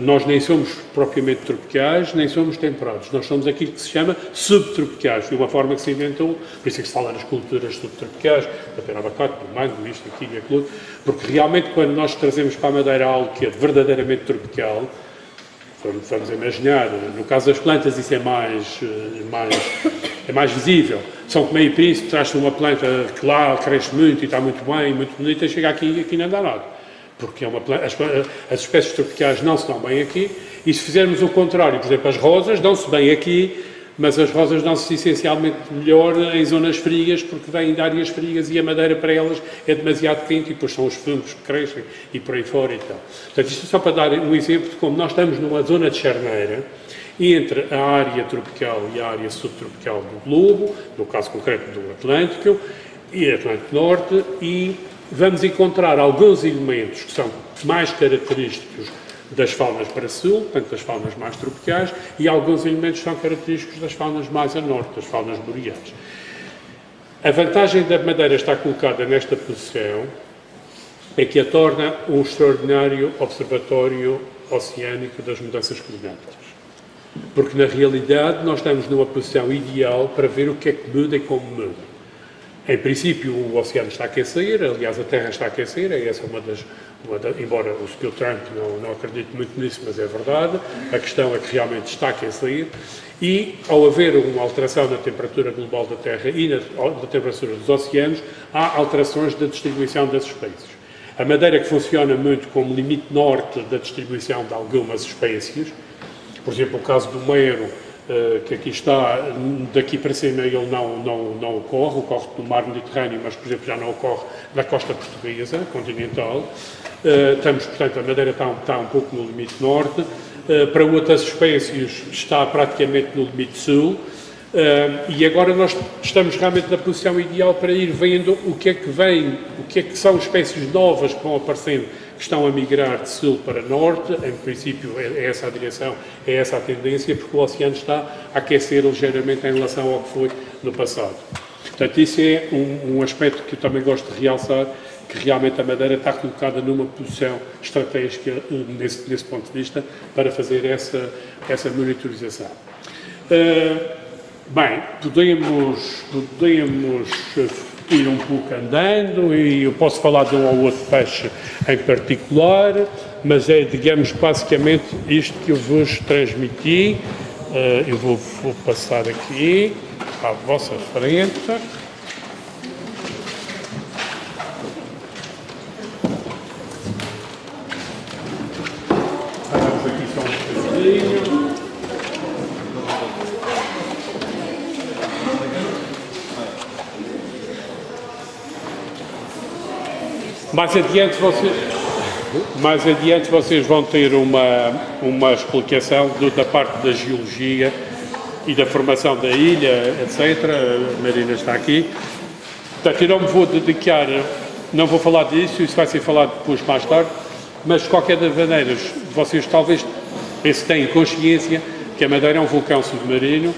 nós nem somos propriamente tropicais, nem somos temperados. Nós somos aquilo que se chama subtropicais. Foi uma forma que se inventou, por isso é que se fala nas culturas subtropicais, da pera-abacate, do mango, isto, aquilo e aquilo, porque realmente quando nós trazemos para a Madeira algo que é verdadeiramente tropical, vamos imaginar, no caso das plantas isso é mais visível. São Tomé e Príncipe, traz-se uma planta que lá cresce muito e está muito bem, muito bonita, e chega aqui e aqui não dá nada. Porque as espécies tropicais não se dão bem aqui, e se fizermos o contrário, por exemplo, as rosas dão-se bem aqui, mas as rosas dão-se essencialmente melhor em zonas frias, porque vêm de áreas frias e a Madeira para elas é demasiado quente, e depois são os fungos que crescem e por aí fora e tal. Portanto, isto é só para dar um exemplo de como nós estamos numa zona de charneira entre a área tropical e a área subtropical do globo, no caso concreto do Atlântico e Atlântico Norte, e vamos encontrar alguns elementos que são mais característicos das faunas para sul, portanto das faunas mais tropicais, e alguns elementos que são característicos das faunas mais a norte, das faunas boreais. A vantagem da Madeira estar colocada nesta posição é que a torna um extraordinário observatório oceânico das mudanças climáticas. Porque, na realidade, nós estamos numa posição ideal para ver o que é que muda e como muda. Em princípio, o oceano está a aquecer, aliás, a Terra está a aquecer, essa é embora o Sr. Trump não acredite muito nisso, mas é verdade, a questão é que realmente está a aquecer, e ao haver uma alteração na temperatura global da Terra e na temperatura dos oceanos, há alterações da distribuição das espécies. A Madeira, que funciona muito como limite norte da distribuição de algumas espécies, por exemplo, o caso do mero, que aqui está, daqui para cima ele não ocorre no mar Mediterrâneo, mas, por exemplo, já não ocorre na costa portuguesa, continental. Portanto, a Madeira está um pouco no limite norte. Para outras espécies está praticamente no limite sul. E agora nós estamos realmente na posição ideal para ir vendo o que é que vem, o que é que são espécies novas que vão aparecendo, que estão a migrar de sul para norte. Em princípio é essa a direção, é essa a tendência, porque o oceano está a aquecer ligeiramente em relação ao que foi no passado. Portanto, isso é um aspecto que eu também gosto de realçar, que realmente a Madeira está colocada numa posição estratégica nesse ponto de vista para fazer essa monitorização. Bem, podemos ir um pouco andando, e eu posso falar de um ou outro peixe em particular, mas é, digamos, basicamente isto que eu vos transmiti. Eu vou passar aqui à vossa frente. Aqui são os peixes. Mais adiante vocês vão ter uma explicação da parte da geologia e da formação da ilha, etc. A Marina está aqui. Portanto, eu não me vou dedicar, não vou falar disso, isso vai ser falado depois, mais tarde, mas de qualquer das maneiras, vocês talvez têm consciência que a Madeira é um vulcão submarino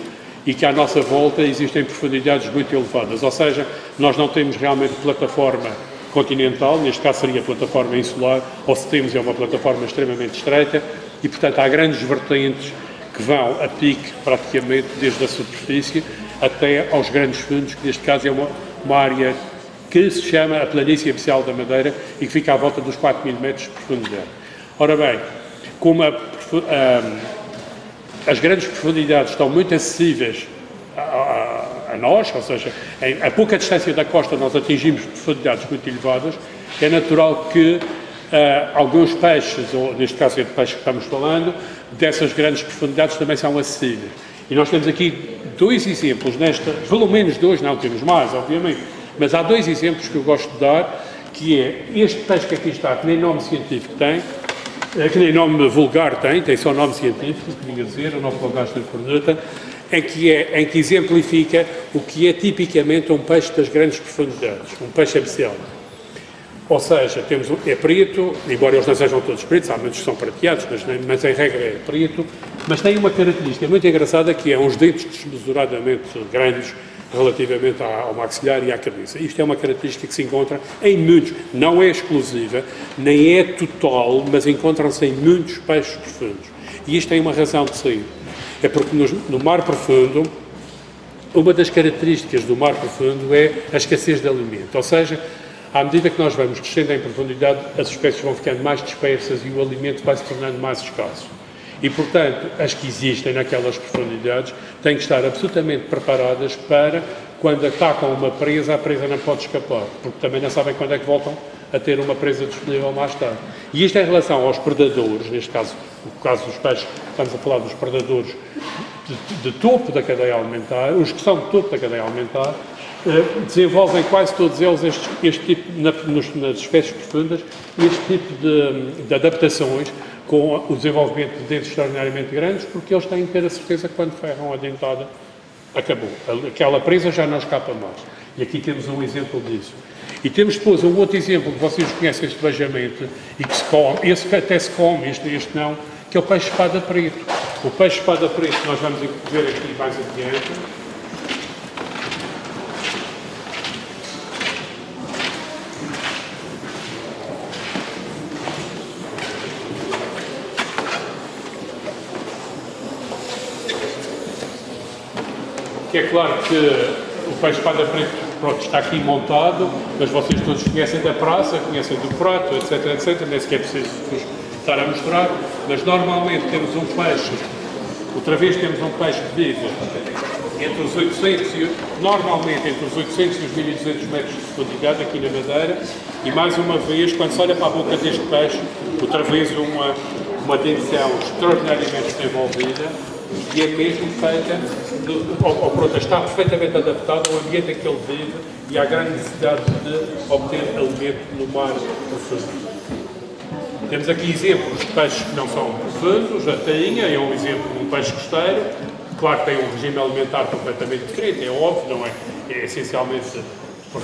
e que à nossa volta existem profundidades muito elevadas, ou seja, nós não temos realmente plataforma continental, neste caso seria a plataforma insular, ou se temos é uma plataforma extremamente estreita e, portanto, há grandes vertentes que vão a pique praticamente desde a superfície até aos grandes fundos, que neste caso é uma área que se chama a Planície Abissal da Madeira e que fica à volta dos 4.000 metros de profundidade. Ora bem, como as grandes profundidades estão muito acessíveis a nós, ou seja, a pouca distância da costa nós atingimos profundidades muito elevadas, é natural que alguns peixes, ou neste caso é de peixe que estamos falando, dessas grandes profundidades também são acessíveis. E nós temos aqui dois exemplos, pelo menos dois, não temos mais, obviamente, mas há dois exemplos que eu gosto de dar, que é este peixe que aqui está, que nem nome científico tem, que nem nome vulgar tem só nome científico, queria dizer, o Anoplogastes cornuta, em que exemplifica o que é tipicamente um peixe das grandes profundidades, um peixe abissal. Ou seja, é preto, embora eles não sejam todos pretos, há muitos que são prateados, mas em regra é preto, mas tem uma característica muito engraçada que é uns dentes desmesuradamente grandes relativamente ao maxilar e à cabeça. Isto é uma característica que se encontra em muitos, não é exclusiva, nem é total, mas encontram-se em muitos peixes profundos. E isto tem uma razão de ser. É porque no mar profundo, uma das características do mar profundo é a escassez de alimento. Ou seja, à medida que nós vamos crescendo em profundidade, as espécies vão ficando mais dispersas e o alimento vai se tornando mais escasso. E, portanto, as que existem naquelas profundidades têm que estar absolutamente preparadas para, quando atacam uma presa, a presa não pode escapar, porque também não sabem quando é que voltam a ter uma presa disponível mais tarde. E isto em relação aos predadores, neste caso, no caso dos peixes, estamos a falar dos predadores de topo da cadeia alimentar, os que são de topo da cadeia alimentar, desenvolvem quase todos eles este tipo, nas espécies profundas, este tipo de adaptações com o desenvolvimento de dentes extraordinariamente grandes, porque eles têm que ter a certeza que quando ferram a dentada, acabou. Aquela presa já não escapa mais. E aqui temos um exemplo disso. E temos depois um outro exemplo que vocês conhecem, este beijamento, e que se come, esse que até se come, este não, que é o peixe espada preto. O peixe espada preto, nós vamos ver aqui mais adiante. Que é claro que o peixe espada preto, pronto, está aqui montado, mas vocês todos conhecem da praça, conhecem do prato, etc, etc, nem sequer preciso estar a mostrar, mas normalmente temos um peixe, outra vez temos um peixe que vive entre os 800 e, normalmente entre os 800 e os 1200 metros de profundidade aqui na Madeira, e mais uma vez, quando se olha para a boca deste peixe, outra vez uma dentição extraordinariamente desenvolvida, e é mesmo feita, pronto, está perfeitamente adaptado ao ambiente em que ele vive e à grande necessidade de obter alimento no mar profundo. Temos aqui exemplos de peixes que não são profundos, a tainha é um exemplo de um peixe costeiro, claro que tem um regime alimentar completamente diferente, é óbvio, não é? É essencialmente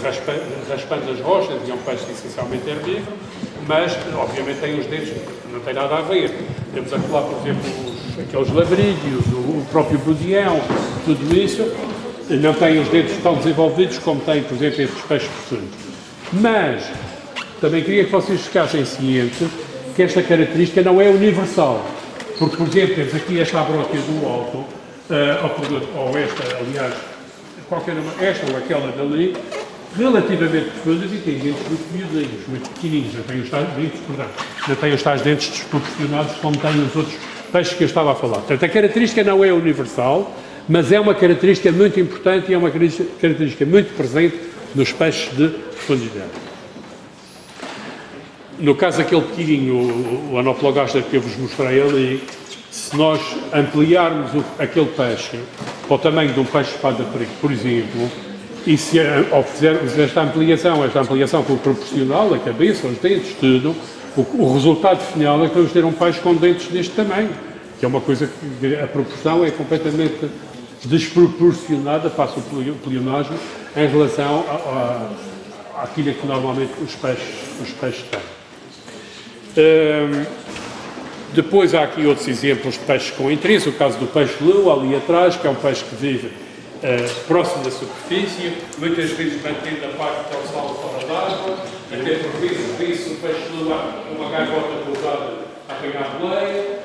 raspando as rochas, e é um peixe essencialmente herbívoro, mas obviamente tem os dentes, não tem nada a ver. Temos a falar, por exemplo, aqueles labrídeos, o próprio budião, tudo isso, não tem os dentes tão desenvolvidos como tem, por exemplo, estes peixes profundos. Mas também queria que vocês ficassem cientes que esta característica não é universal. Porque, por exemplo, temos aqui esta abrótia do alto, ou esta, aliás, qualquer uma, esta ou aquela dali, relativamente profundas e têm dentes muito miudinhos, muito pequenininhos, não têm os tais dentes desproporcionados como têm os outros peixes que eu estava a falar. Portanto, a característica não é universal, mas é uma característica muito importante e é uma característica muito presente nos peixes de profundidade. No caso daquele pequenininho, o Anoplogastes que eu vos mostrei ali, se nós ampliarmos aquele peixe para o tamanho de um peixe-espada, por exemplo, e se fizermos esta ampliação for proporcional, a cabeça, os dentes, tudo, o resultado final é que vamos ter um peixe com dentes deste tamanho, que é uma coisa que a proporção é completamente desproporcionada, passa o pleonasmo, em relação àquilo que normalmente os peixes têm. Depois há aqui outros exemplos de peixes com interesse, o caso do peixe-lua ali atrás, que é um peixe que vive próximo da superfície, muitas vezes mantendo a parte dorsal fora d'água, até por vezes vê-se o peixe-lua com uma gaivota pousada a apanhar boleia,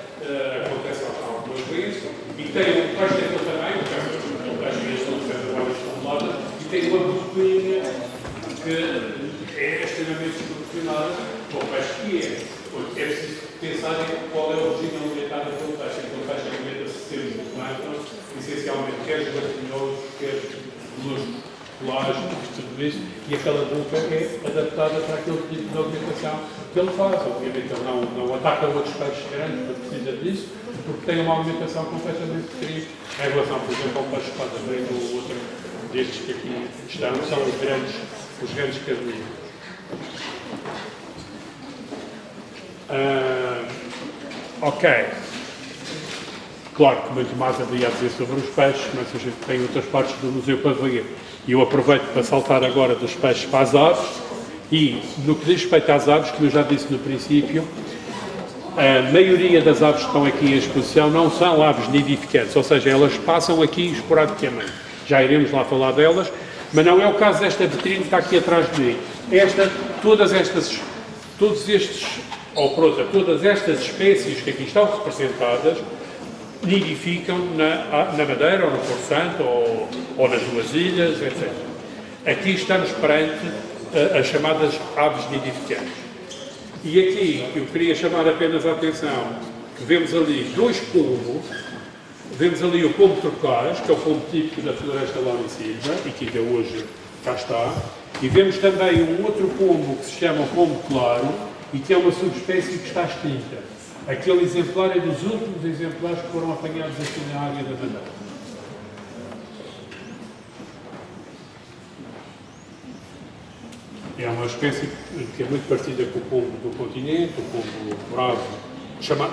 acontece algumas vezes, e tem um peixe daquele tamanho, o peixe e tem uma bocadinha que é extremamente desproporcionada para o peixe que é. É preciso pensar em qual é a origem alimentar daquele peixe. Aquele peixe alimenta-se sempre do plâncton, essencialmente quer gelatinhosos, quer colágenos, tudo isso, e aquela boca é adaptada para aquele tipo de alimentação que ele faz. Obviamente ele não ataca outros peixes grandes, mas precisa disso, porque tem uma alimentação completamente diferente em relação, por exemplo, ao peixe-espada branco ou outro destes que aqui estão, são os grandes carnívoros. Ok. Claro que muito mais haveria a dizer sobre os peixes, mas a gente tem outras partes do museu para ver. E eu aproveito para saltar agora dos peixes para as aves. E, no que diz respeito às aves, como eu já disse no princípio, a maioria das aves que estão aqui em exposição não são aves nidificantes, ou seja, elas passam aqui esporadicamente. Já iremos lá falar delas, mas não é o caso desta vitrine que está aqui atrás de mim. Todas estas espécies que aqui estão representadas nidificam na Madeira, ou no Porto Santo, ou nas duas ilhas, etc. Aqui estamos perante as chamadas aves nidificantes. E aqui eu queria chamar apenas a atenção que vemos ali dois pombos. Vemos ali o pombo turcaz, que é o pombo típico da floresta lauricílva, e que ainda hoje cá está. E vemos também um outro pombo que se chama pombo claro, e que é uma subespécie que está extinta. Aquele exemplar é dos últimos exemplares que foram apanhados aqui na área da Madeira. É uma espécie que é muito parecida com o pombo do continente, o pombo bravo,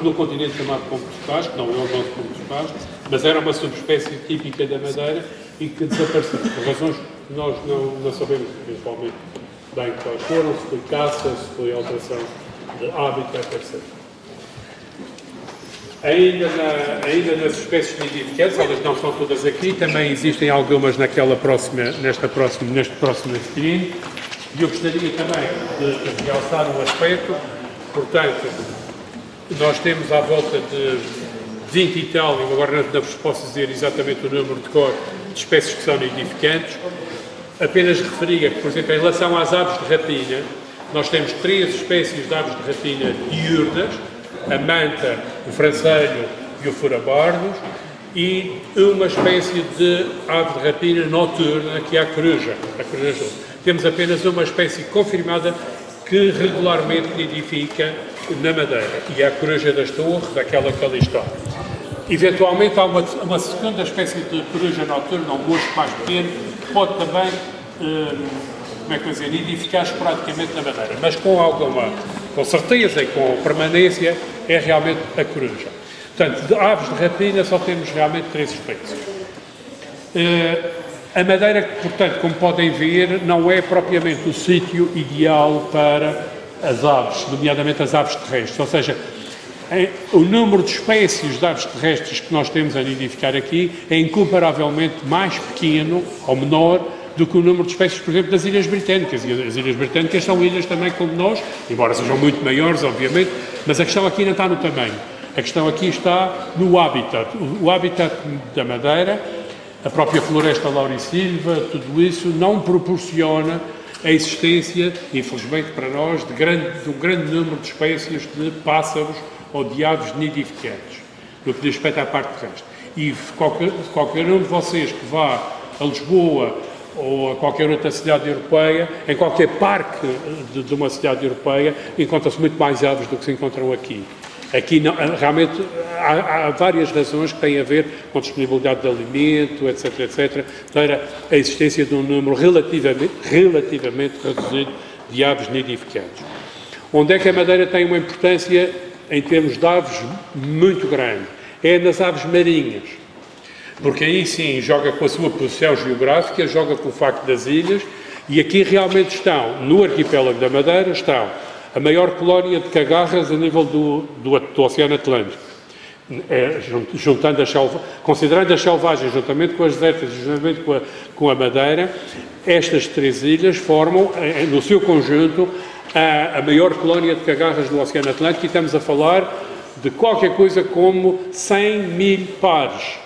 no continente chamado pombo turcaz, que não é o nosso pombo turcaz, mas era uma subespécie típica da Madeira e que desapareceu. Por razões que nós não sabemos, principalmente, bem quais foram, se foi caça, se foi alteração de hábitat, etc. Ainda nas espécies nidificantes, elas não são todas aqui, também existem algumas neste próximo vitrine, e eu gostaria também de realçar um aspecto. Portanto, nós temos à volta de 20 e tal, e agora não vos posso dizer exatamente o número de cor de espécies que são nidificantes. Apenas referia que, por exemplo, em relação às aves de rapina, nós temos 3 espécies de aves de rapina diurnas, a manta, o francelho e o furabardos, e uma espécie de ave de rapina noturna, que é a coruja. Temos apenas uma espécie confirmada que regularmente nidifica na Madeira, e é a coruja das torres, aquela que ali está. Eventualmente há uma segunda espécie de coruja noturna, um mocho mais pequeno, que pode também nidificar esporadicamente na Madeira, mas com certeza e com permanência, é realmente a coruja. Portanto, de aves de rapina só temos realmente 3 espécies. A Madeira, portanto, como podem ver, não é propriamente o sítio ideal para as aves, nomeadamente as aves terrestres, ou seja, o número de espécies de aves terrestres que nós temos a nidificar aqui é incomparavelmente mais pequeno ou menor do que o número de espécies, por exemplo, das Ilhas Britânicas. E as Ilhas Britânicas são ilhas também como nós, embora sejam muito maiores, obviamente, mas a questão aqui não está no tamanho. A questão aqui está no habitat. O habitat da Madeira, a própria floresta lauricílva, tudo isso não proporciona a existência, infelizmente para nós, de um grande número de espécies de pássaros ou de aves nidificantes, no que diz respeito à parte terrestre. E qualquer um de vocês que vá a Lisboa ou a qualquer outra cidade europeia, em qualquer parque de uma cidade europeia, encontra-se muito mais aves do que se encontram aqui. Aqui, não, realmente, há várias razões que têm a ver com disponibilidade de alimento, etc., etc., para a existência de um número relativamente reduzido de aves nidificantes. Onde é que a Madeira tem uma importância, em termos de aves, muito grande? É nas aves marinhas. Porque aí sim joga com a sua posição geográfica, joga com o facto das ilhas, e aqui realmente estão, no arquipélago da Madeira, estão a maior colónia de cagarras a nível do Oceano Atlântico. Juntando considerando as selvagens, juntamente com as desertas, juntamente com a Madeira, estas três ilhas formam, no seu conjunto, a maior colónia de cagarras do Oceano Atlântico, e estamos a falar de qualquer coisa como 100.000 pares.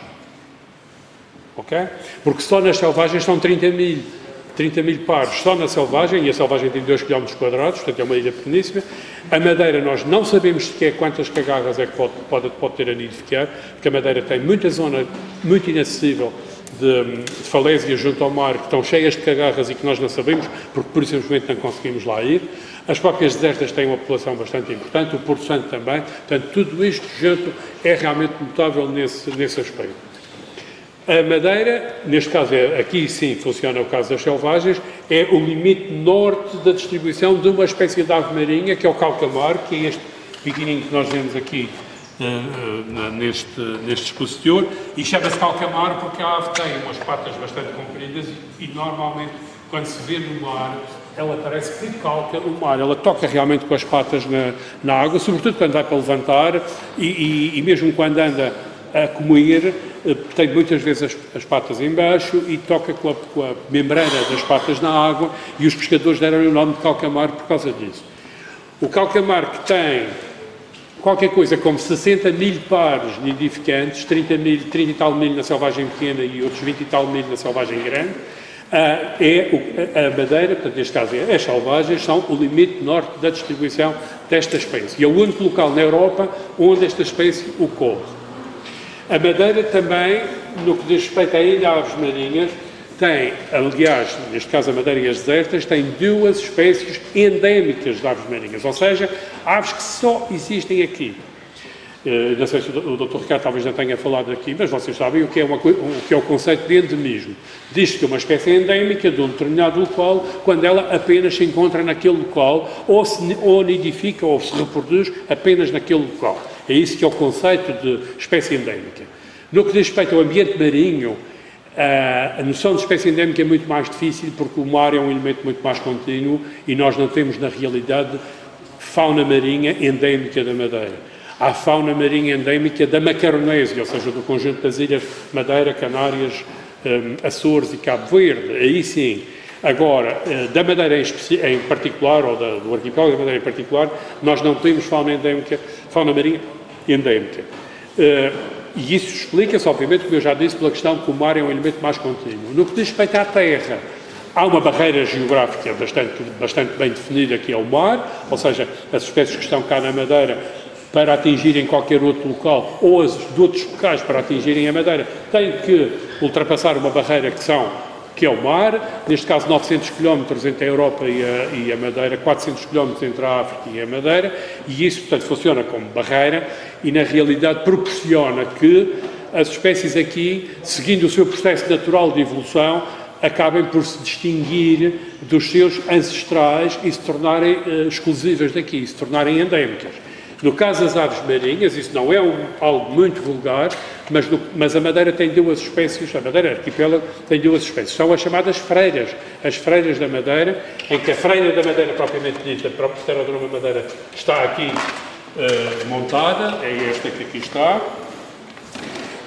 Ok? Porque só nas selvagens são 30.000 pares, só na selvagem, e a selvagem tem 2 km², portanto é uma ilha pequeníssima. A Madeira, nós não sabemos sequer quantas cagarras é que pode ter a nidificar, porque a Madeira tem muita zona muito inacessível de falésias junto ao mar, que estão cheias de cagarras e que nós não sabemos, porque por simplesmente não conseguimos lá ir. As próprias desertas têm uma população bastante importante, o Porto Santo também, portanto tudo isto junto é realmente notável nesse aspecto. A Madeira, neste caso, aqui sim funciona o caso das selvagens, é o limite norte da distribuição de uma espécie de ave marinha, que é o calcamar, que é este pequenininho que nós vemos aqui neste expositor, e chama-se calcamar porque a ave tem umas patas bastante compridas e normalmente, quando se vê no mar, ela parece que calca o mar, ela toca realmente com as patas na água, sobretudo quando vai para levantar e mesmo quando anda a comer, tem muitas vezes as patas em baixo e toca com a membrana das patas na água, e os pescadores deram-lhe o nome de calcamar por causa disso. O calcamar, que tem qualquer coisa como 60.000 pares nidificantes, 30 e tal mil na selvagem pequena e outros 20 e tal mil na selvagem grande, a Madeira, portanto neste caso as selvagens, são o limite norte da distribuição desta espécie. E é o único local na Europa onde esta espécie ocorre. A Madeira também, no que diz respeito ainda a aves marinhas, tem, aliás, neste caso a Madeira e as desertas, tem 2 espécies endémicas de aves marinhas, ou seja, aves que só existem aqui. Não sei se o Dr. Ricardo talvez não tenha falado aqui, mas vocês sabem o que é o conceito de endemismo. Diz-se que é uma espécie endémica de um determinado local, quando ela apenas se encontra naquele local, ou nidifica ou se reproduz apenas naquele local. É isso que é o conceito de espécie endémica. No que diz respeito ao ambiente marinho, a noção de espécie endémica é muito mais difícil, porque o mar é um elemento muito mais contínuo e nós não temos, na realidade, fauna marinha endémica da Madeira. Há fauna marinha endémica da Macaronésia, ou seja, do conjunto das ilhas Madeira, Canárias, Açores e Cabo Verde. Aí sim. Agora, da Madeira em particular, ou do arquipélago da Madeira em particular, nós não temos fauna marinha endémica. E isso explica-se, obviamente, como eu já disse, pela questão que o mar é um elemento mais contínuo. No que diz respeito à terra, há uma barreira geográfica bastante bem definida, que é o mar, ou seja, as espécies que estão cá na Madeira, para atingirem qualquer outro local, ou as de outros locais para atingirem a Madeira, têm que ultrapassar uma barreira que é o mar, neste caso 900 km entre a Europa e a Madeira, 400 km entre a África e a Madeira, e isso, portanto, funciona como barreira e, na realidade, proporciona que as espécies aqui, seguindo o seu processo natural de evolução, acabem por se distinguir dos seus ancestrais e se tornarem exclusivas daqui, se tornarem endémicas. No caso das aves marinhas, isso não é algo muito vulgar, mas a Madeira tem 2 espécies, a Madeira arquipélago tem 2 espécies, são as chamadas freiras, as freiras da Madeira, em que a freira da Madeira propriamente dita, a própria Pterodroma Madeira, está aqui montada, é esta que aqui está,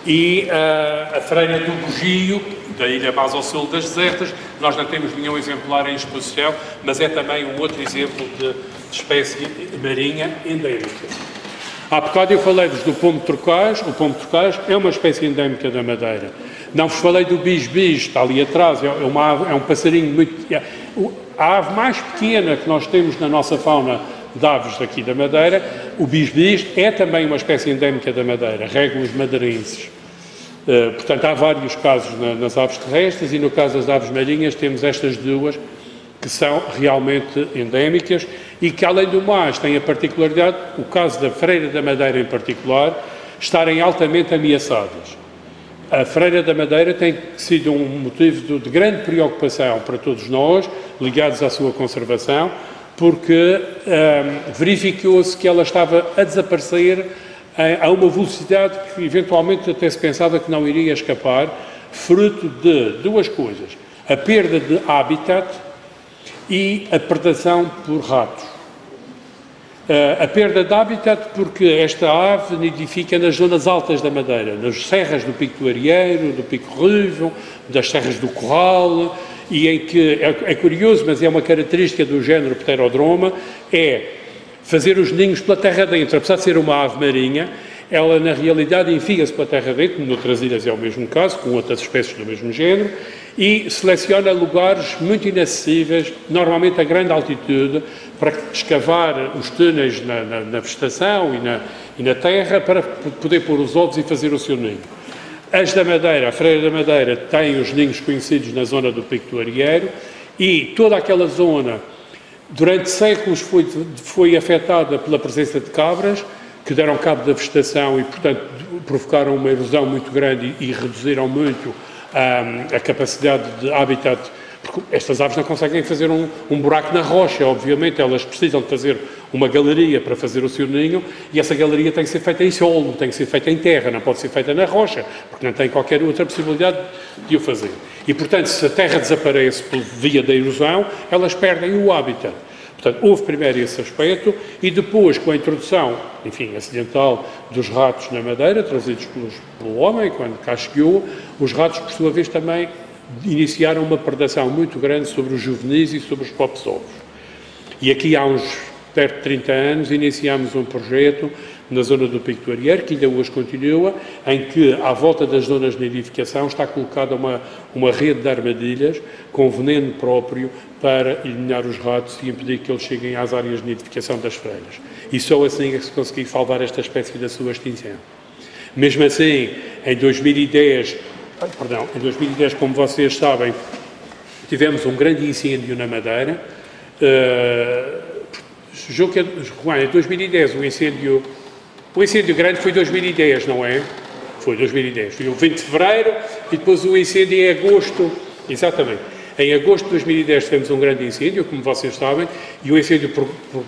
e a freira do Bugio, da ilha mais ao sul das desertas, nós não temos nenhum exemplar em exposição, mas é também um outro exemplo de espécie marinha endémica. Há bocado eu falei-vos do pombo trocaz. O pombo trocaz é uma espécie endémica da Madeira. Não vos falei do bis-bis, está ali atrás, é um passarinho muito... A ave mais pequena que nós temos na nossa fauna de aves daqui da Madeira, o bis-bis, é também uma espécie endémica da Madeira, Regulus madeirensis. Portanto, há vários casos nas aves terrestres, e no caso das aves marinhas temos estas 2, que são realmente endémicas e que, além do mais, têm a particularidade, o caso da freira da Madeira em particular, estarem altamente ameaçadas. A freira da Madeira tem sido um motivo de grande preocupação para todos nós, ligados à sua conservação, porque verificou-se que ela estava a desaparecer a uma velocidade que eventualmente até se pensava que não iria escapar, fruto de duas coisas: a perda de habitat e a predação por ratos. A perda de habitat porque esta ave nidifica nas zonas altas da Madeira, nas serras do Pico do Arieiro, do Pico Ruivo, das serras do Corral, e em que, é curioso, mas é uma característica do género Pterodroma, é fazer os ninhos pela terra dentro. Apesar de ser uma ave marinha, ela na realidade enfia-se pela terra dentro, noutras ilhas é o mesmo caso, com outras espécies do mesmo género, e seleciona lugares muito inacessíveis, normalmente a grande altitude, para escavar os túneis na vegetação e na terra, para poder pôr os ovos e fazer o seu ninho. As da Madeira, a freira da Madeira, tem os ninhos conhecidos na zona do Pico do Arieiro, e toda aquela zona, durante séculos, foi afetada pela presença de cabras, que deram cabo da vegetação e, portanto, provocaram uma erosão muito grande e reduziram muito a capacidade de habitat, porque estas aves não conseguem fazer um buraco na rocha, obviamente, elas precisam de fazer uma galeria para fazer o seu ninho, e essa galeria tem que ser feita em solo, tem que ser feita em terra, não pode ser feita na rocha, porque não tem qualquer outra possibilidade de o fazer. E, portanto, se a terra desaparece por via da erosão, elas perdem o habitat. Portanto, houve primeiro esse aspecto e depois, com a introdução, enfim, acidental dos ratos na Madeira, trazidos pelo homem, quando cá chegou, os ratos, por sua vez, também iniciaram uma predação muito grande sobre os juvenis e sobre os próprios ovos. E aqui, há uns perto de 30 anos, iniciámos um projeto na zona do Pico do Arieiro, que ainda hoje continua, em que, à volta das zonas de nidificação, está colocada uma rede de armadilhas com veneno próprio para eliminar os ratos e impedir que eles cheguem às áreas de nidificação das freiras. E só assim é que se conseguiu salvar esta espécie da sua extinção. Mesmo assim, em 2010, como vocês sabem, tivemos um grande incêndio na Madeira. Em 2010, o incêndio grande foi 2010, não é? Foi 2010. Foi o 20 de fevereiro e depois o incêndio em agosto. Exatamente. Em agosto de 2010 tivemos um grande incêndio, como vocês sabem, e o incêndio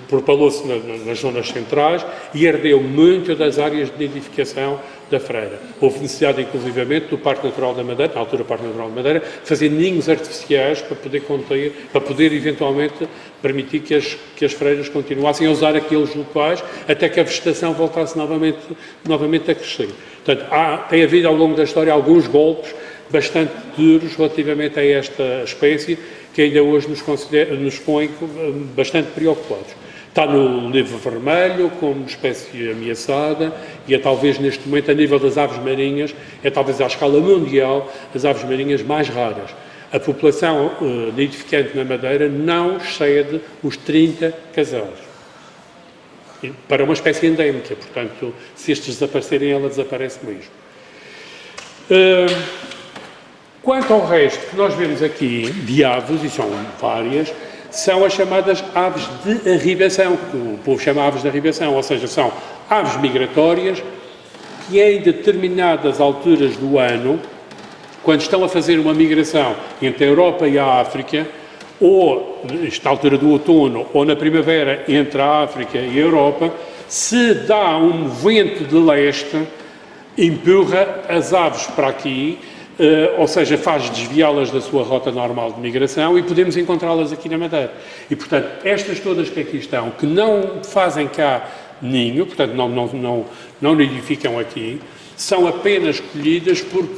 propalou-se nas zonas centrais e ardeu muito das áreas de nidificação da freira. Houve necessidade, inclusivamente, do Parque Natural da Madeira, na altura Parque Natural da Madeira, fazer ninhos artificiais para poder conter, para poder eventualmente permitir que as freiras continuassem a usar aqueles locais até que a vegetação voltasse novamente a crescer. Portanto, tem havido ao longo da história alguns golpes bastante duros relativamente a esta espécie, que ainda hoje nos põe bastante preocupados. Está no livro vermelho como espécie ameaçada e é talvez neste momento, a nível das aves marinhas, é talvez à escala mundial as aves marinhas mais raras. A população nidificante na Madeira não excede os 30 casais. Para uma espécie endémica, portanto, se estes desaparecerem, ela desaparece mesmo. Quanto ao resto que nós vemos aqui de aves, e são várias, são as chamadas aves de arribação, que o povo chama aves de arribação, ou seja, são aves migratórias que em determinadas alturas do ano, quando estão a fazer uma migração entre a Europa e a África, ou nesta altura do outono, ou na primavera entre a África e a Europa, se dá um vento de leste, empurra as aves para aqui, ou seja, faz desviá-las da sua rota normal de migração e podemos encontrá-las aqui na Madeira. E, portanto, estas todas que aqui estão, que não fazem cá ninho, portanto, não nidificam aqui, são apenas escolhidas porque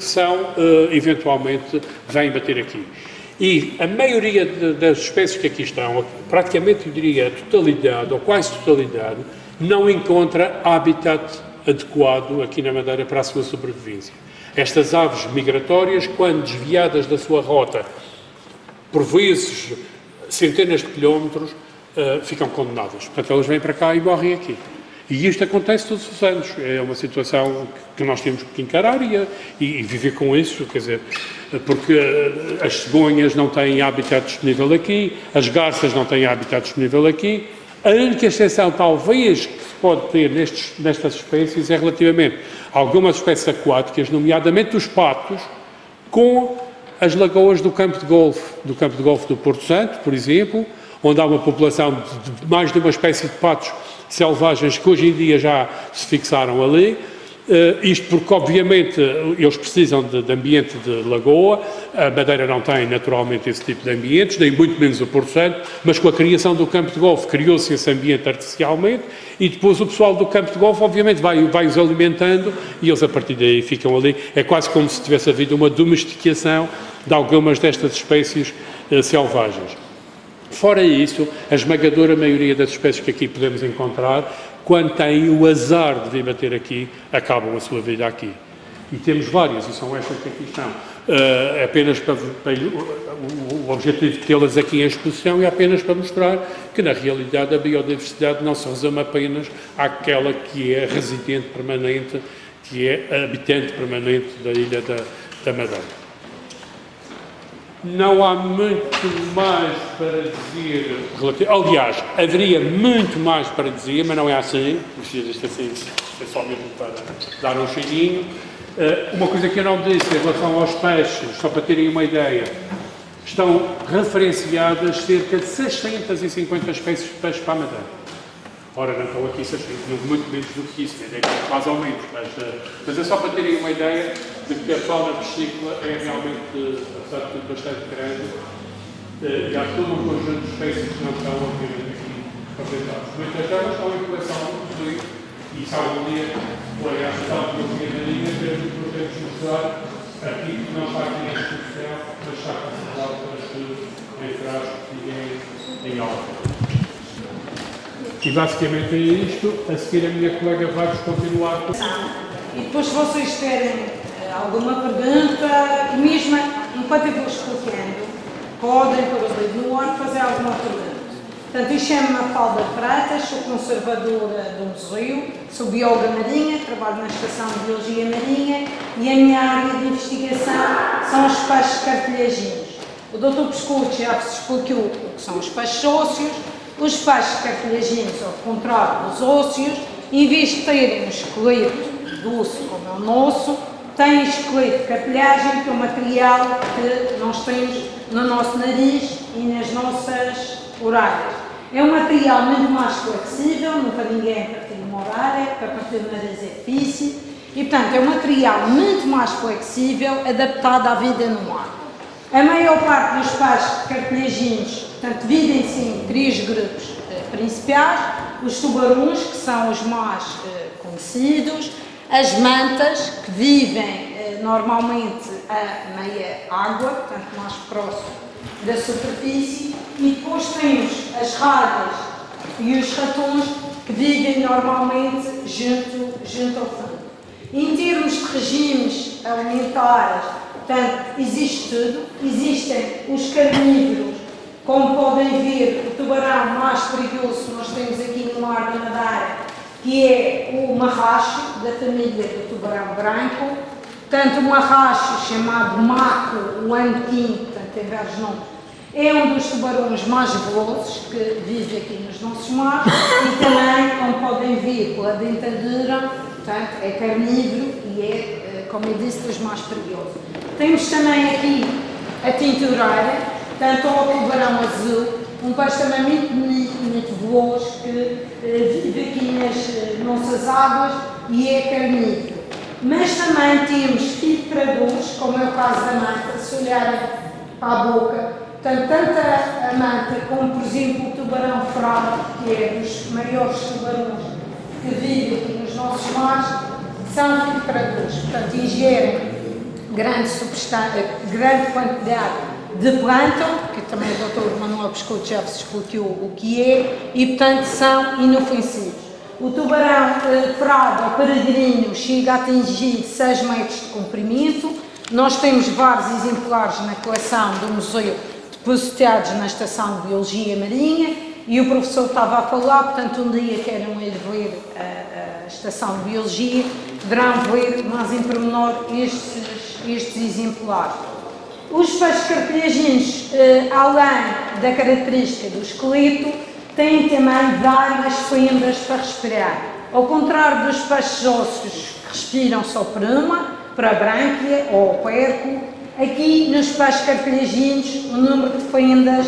eventualmente, vêm bater aqui. E a maioria das espécies que aqui estão, praticamente, eu diria, a totalidade, ou quase totalidade, não encontra habitat adequado aqui na Madeira para a sua sobrevivência. Estas aves migratórias, quando desviadas da sua rota, por vezes centenas de quilómetros, ficam condenadas. Portanto, elas vêm para cá e morrem aqui. E isto acontece todos os anos. É uma situação que nós temos que encarar e viver com isso, quer dizer, porque as cegonhas não têm habitat disponível aqui, as garças não têm habitat disponível aqui. A única exceção, talvez, que se pode ter nestas espécies é relativamente a algumas espécies aquáticas, nomeadamente os patos, com as lagoas do campo de golfe do Porto Santo, por exemplo, onde há uma população de mais de uma espécie de patos selvagens que hoje em dia já se fixaram ali. Isto porque, obviamente, eles precisam de ambiente de lagoa, a Madeira não tem naturalmente esse tipo de ambientes, nem muito menos o Porto Santo, mas com a criação do campo de golfe criou-se esse ambiente artificialmente e depois o pessoal do campo de golfe, obviamente, vai-os alimentando e eles a partir daí ficam ali. É quase como se tivesse havido uma domesticação de algumas destas espécies selvagens. Fora isso, a esmagadora maioria das espécies que aqui podemos encontrar, quando têm o azar de vir bater aqui, acabam a sua vida aqui. E temos várias, e são estas que aqui estão. Apenas para o objetivo de tê-las aqui em exposição é apenas para mostrar que, na realidade, a biodiversidade não se resume apenas àquela que é residente permanente, que é habitante permanente da ilha da Madeira. Não há muito mais para dizer, aliás, haveria muito mais para dizer, mas não é assim, isto assim, é só mesmo para dar um cheirinho. Uma coisa que eu não disse em relação aos peixes, só para terem uma ideia, estão referenciadas cerca de 650 espécies de peixes para a Madeira. Ora, não estão aqui 600, muito menos do que isso, mais ou menos, mas é só para terem uma ideia de que a fauna piscícola é realmente, apesar de tudo, bastante grande, e há todo um conjunto de espécies que não estão obviamente aqui representadas. Muitas delas estão em coleção do museu, e se algum dia forem à estação de biologia marinha, podemos mostrar aqui que não está aqui em exposição, mas está considerado para que em frascos e em alta. E basicamente é isto. A seguir a minha colega vai-vos continuar com... E depois se vocês terem alguma pergunta, mesmo enquanto eu vou explicando, podem pôr o dedo no ar fazer alguma pergunta. Portanto, eu chamo-me Mafalda Freitas, sou conservadora do museu, sou bióloga marinha, trabalho na Estação de Biologia Marinha e a minha área de investigação são os peixes cartilhaginhos. O Dr. Pescucci já vos explicou o que são os peixes ósseos. Os peixes cartilhaginhos, ao contrário dos ósseos, em vez de terem um esqueleto doce como é o nosso, têm esqueleto de cartilhagem, que é o material que nós temos no nosso nariz e nas nossas orelhas. É um material muito mais flexível, nunca ninguém partiu uma orelha, para partir do nariz é difícil, e portanto é um material muito mais flexível, adaptado à vida no ar. A maior parte dos peixes cartilhaginhos, portanto, dividem-se em 3 grupos principais: os tubarões, que são os mais conhecidos, as mantas, que vivem normalmente a meia água, portanto, mais próximo da superfície, e depois temos as raras e os ratões, que vivem normalmente junto ao fundo. Em termos de regimes alimentares, portanto, existe tudo. Existem os carnívoros, como podem ver, o tubarão mais perigoso que nós temos aqui no Mar da Madeira, que é o marracho, da família do tubarão branco. Portanto, o marracho, chamado maco, o anquim, portanto, tem vários nomes, é um dos tubarões mais velozes que vive aqui nos nossos mares e também, como podem ver pela dentadura, portanto, é carnívoro e é, como eu disse, dos mais perigosos. Temos também aqui a tintureira, portanto, o tubarão azul, um peixe também muito bonito, muito veloz, que vive aqui nas nossas águas e é carnívoro. Mas também temos filtradores, como é o caso da manta, se olharem para a boca, portanto, tanto a manta como, por exemplo, o tubarão frade, que é dos maiores tubarões que vivem aqui nos nossos mares, são filtradores, portanto, ingerem grande quantidade de plâncton, que também o Dr. Manuel Pescucci já vos explicou o que é, e, portanto, são inofensivos. O tubarão frade ou peregrino chega a atingir 6 metros de comprimento. Nós temos vários exemplares na coleção do museu depositados na Estação de Biologia Marinha e o professor estava a falar, portanto um dia queiram ir ver a estação de Biologia, poderão ver mais em pormenor estes exemplares. Os peixes cartilhaginos, além da característica do esqueleto, têm também várias fendas para respirar. Ao contrário dos peixes ósseos que respiram só por uma, para a brânquia ou o perco, aqui nos peixes cartilhaginos o número de fendas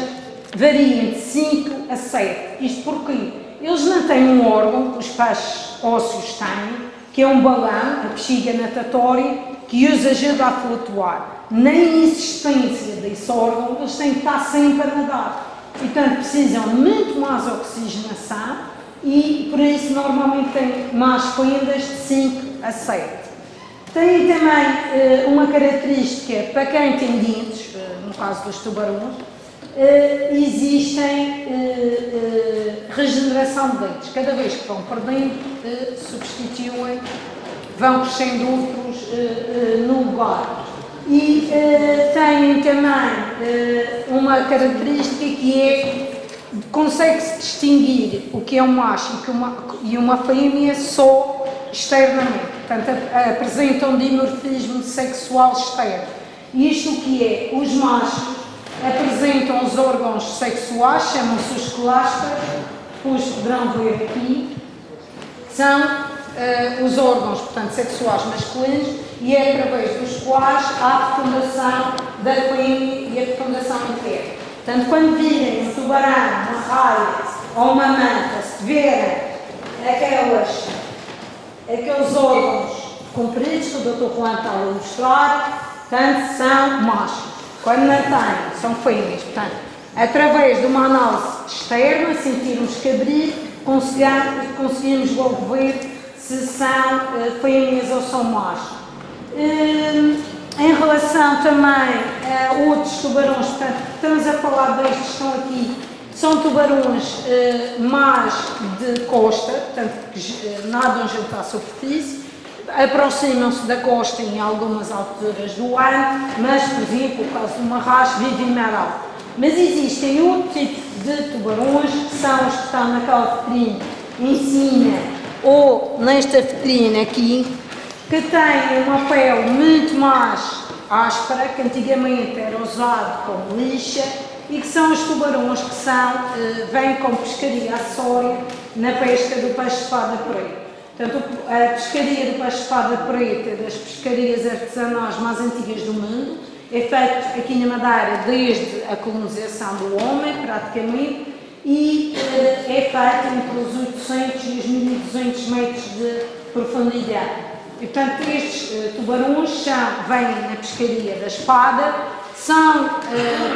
varia de 5 a 7. Isto porque eles não têm um órgão, os peixes ósseos têm, que é um balão, a bexiga natatória, que os ajuda a flutuar. Na existência desse órgão, eles têm que estar sempre a nadar. Portanto, precisam de muito mais oxigenação e, por isso, normalmente têm mais fendas de 5 a 7. Tem também uma característica, para quem tem dentes, no caso dos tubarões, existem regeneração de dentes. Cada vez que vão perdendo, substituem, vão crescendo outros no lugar. E têm também uma característica que é, consegue-se distinguir o que é um macho e uma fêmea só externamente. Portanto, apresentam dimorfismo sexual externo. Isto o que é? Os machos apresentam os órgãos sexuais, chamam-se os clastas, depois poderão ver aqui, são os órgãos, portanto, sexuais masculinos, e é através dos quais há a fecundação da fêmea e a fecundação interna. Portanto, quando virem um tubarão, uma raia ou uma manta, se tiverem aqueles órgãos compridos que o Dr. Juan está a mostrar, portanto, são machos. Quando não têm, são fêmeas. Portanto, através de uma análise externa, sentirmos que abrir, conseguimos logo ver se são fêmeas ou são machos. Em relação também a outros tubarões, portanto, estamos a falar destes que estão aqui, são tubarões mais de costa, portanto, que nadam junto à superfície, aproximam-se da costa em algumas alturas do ano, mas, por exemplo, o caso do marracho, vivem em mar alto. Mas existem outro tipo de tubarões, que são os que estão naquela vitrine em cima, ou nesta vitrine aqui, que têm uma pele muito mais áspera, que antigamente era usado como lixa, e que são os tubarões que vêm com pescaria acessória na pesca do peixe-espada preto. Portanto, a pescaria do peixe-espada preta, das pescarias artesanais mais antigas do mundo, é feita aqui na Madeira desde a colonização do homem, praticamente, e é feita entre os 800 e os 1200 metros de profundidade. E, portanto, estes tubarões vêm na pescaria da espada, são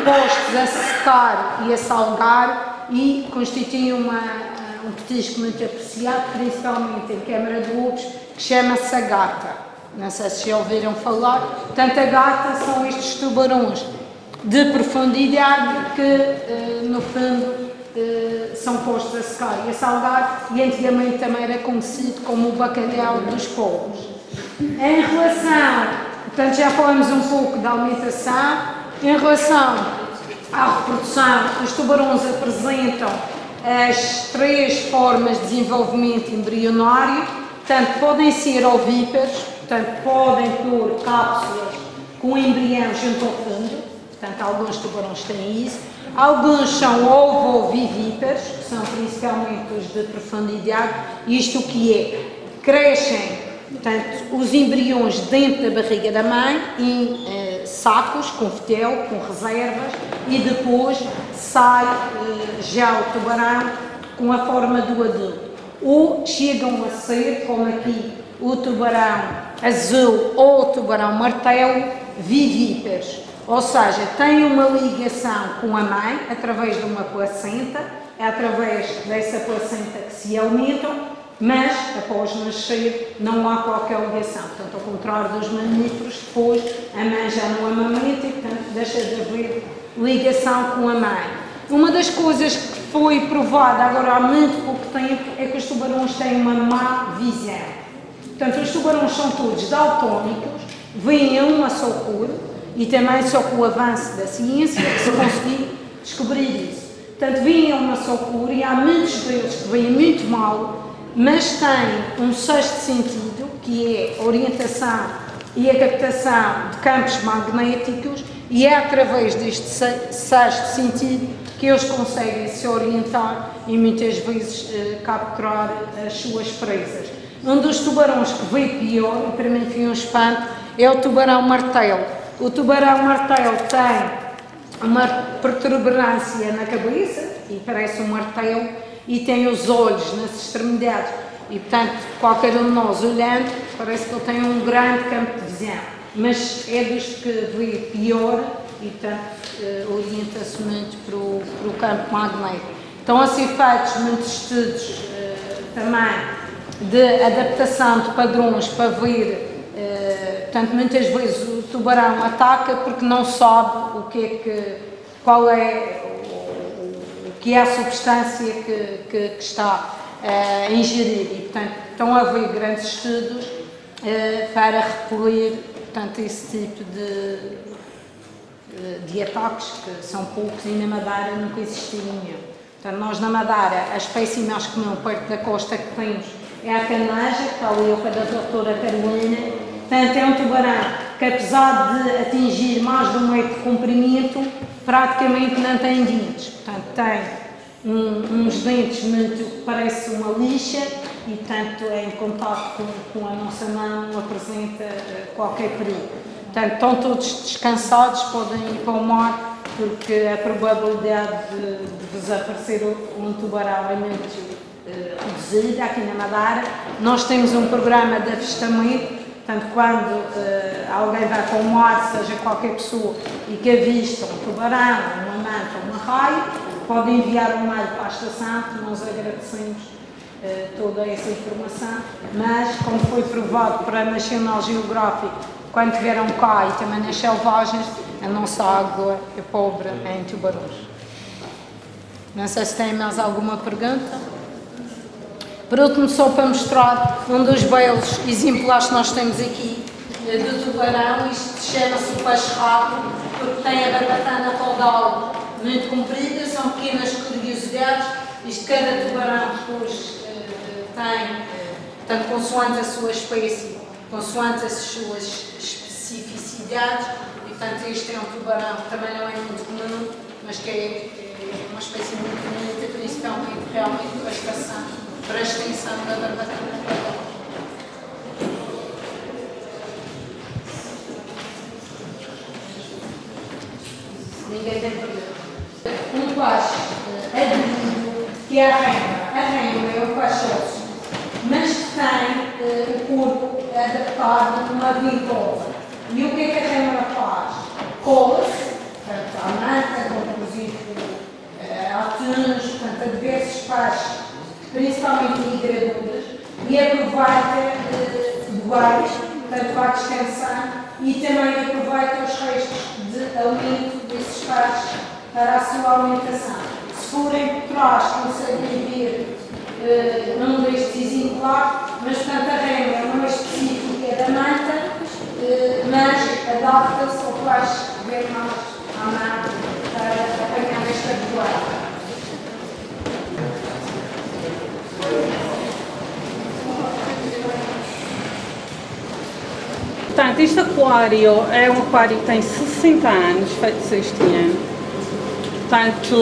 postos a secar e a salgar e constituem um petisco muito apreciado, principalmente em Câmara de Lobos, que chama-se a gata. Não sei se já ouviram falar. Portanto, a gata são estes tubarões de profundidade que, no fundo, são postos a secar e a salgar, e antigamente também era conhecido como o bacalhau dos povos. Em relação, portanto, já falamos um pouco da alimentação. Em relação à reprodução, os tubarões apresentam as 3 formas de desenvolvimento embrionário. Portanto, podem ser ovíparos, portanto, podem pôr cápsulas com embrião junto ao fundo. Portanto, alguns tubarões têm isso. Alguns são ovovivíparos, que são principalmente os de profundidade. Isto o que é? Crescem, portanto, os embriões dentro da barriga da mãe em sacos com fetel, com reservas, e depois sai já o tubarão com a forma do adulto. Ou chegam a ser, como aqui, o tubarão azul ou o tubarão martelo, vivíparos. Ou seja, têm uma ligação com a mãe através de uma placenta, é através dessa placenta que se alimentam, mas após nascer não há qualquer ligação. Portanto, ao contrário dos mamíferos, depois a mãe já não amamenta e, portanto, deixa de haver ligação com a mãe. Uma das coisas que foi provada agora há muito pouco tempo é que os tubarões têm uma má visão. Portanto, os tubarões são todos daltónicos, veem a uma só cor, e também só com o avanço da ciência que se conseguiu descobrir isso. Portanto, vêm a uma só cor e há muitos deles que vêm muito mal, mas têm um sexto sentido, que é a orientação e a captação de campos magnéticos, e é através deste sexto sentido que eles conseguem se orientar e muitas vezes capturar as suas presas. Um dos tubarões que veio pior, e para mim foi um espanto, é o tubarão-martelo. O tubarão-martelo tem uma protuberância na cabeça, e parece um martelo, e tem os olhos nas extremidades. E, portanto, qualquer um de nós olhando, parece que ele tem um grande campo de visão. Mas é dos que vê pior e, portanto, orienta-se muito para o campo magnético. Estão a ser feitos muitos estudos também de adaptação de padrões para ver. Portanto, muitas vezes o tubarão ataca porque não sabe qual é a substância que está a ingerir, e portanto estão a haver grandes estudos para repelir, portanto, esse tipo de ataques, que são poucos, e na Madeira nunca existiu nenhum. Portanto, nós na Madeira, a espécie mais comum perto da costa que temos é a caneja, que está ali ao pé da doutora Carolina. Portanto, é um tubarão que, apesar de atingir mais de 1 metro de comprimento, praticamente não tem dentes. Portanto, tem uns dentes muito que parece uma lixa e, portanto, em contato com a nossa mão apresenta qualquer perigo. Portanto, estão todos descansados, podem ir para o mar, porque a probabilidade de desaparecer um tubarão é muito reduzida aqui na Madeira. Nós temos um programa de avistamento, portanto, quando alguém vai para o mar, seja qualquer pessoa, e que avista um tubarão, uma manta ou uma raia, pode enviar um mail para a estação, que nós agradecemos toda essa informação, mas, como foi provado para a National Geographic, quando vieram cá e também nas selvagens, a nossa água é pobre em tubarões. Não sei se tem mais alguma pergunta. Por último, só para mostrar um dos belos exemplares que nós temos aqui do tubarão. Isto chama-se o peixe-rabo, porque tem a barbatana caudal muito comprida, são pequenas curiosidades. Isto, cada tubarão depois tem, portanto, consoante a sua espécie, consoante as suas especificidades, e, portanto, este é um tubarão que também não é muito comum, mas que é uma espécie muito bonita, principalmente realmente para a extensão da barbatana caudal. Ninguém tem pergunta. Um peixe aderido, que é a renda. A renda é o peixe ósseo, mas que tem o corpo adaptado a uma ventosa. E o que é que a renda faz? Cola-se, portanto, à manta, inclusive atuns, portanto, a diversos peixes, principalmente migradores, e aproveita bueiros, portanto, vai descansar, e também aproveita os restos de alimento desses peixes para a sua alimentação. Se forem por trás, conseguem ver um destes exemplares, mas, portanto, a renda não é específica da manta, mas adapta-se ao peixe que vem mais à mão para apanhar esta bueira. Portanto, este aquário é um aquário que tem 60 anos, feito este ano. Portanto,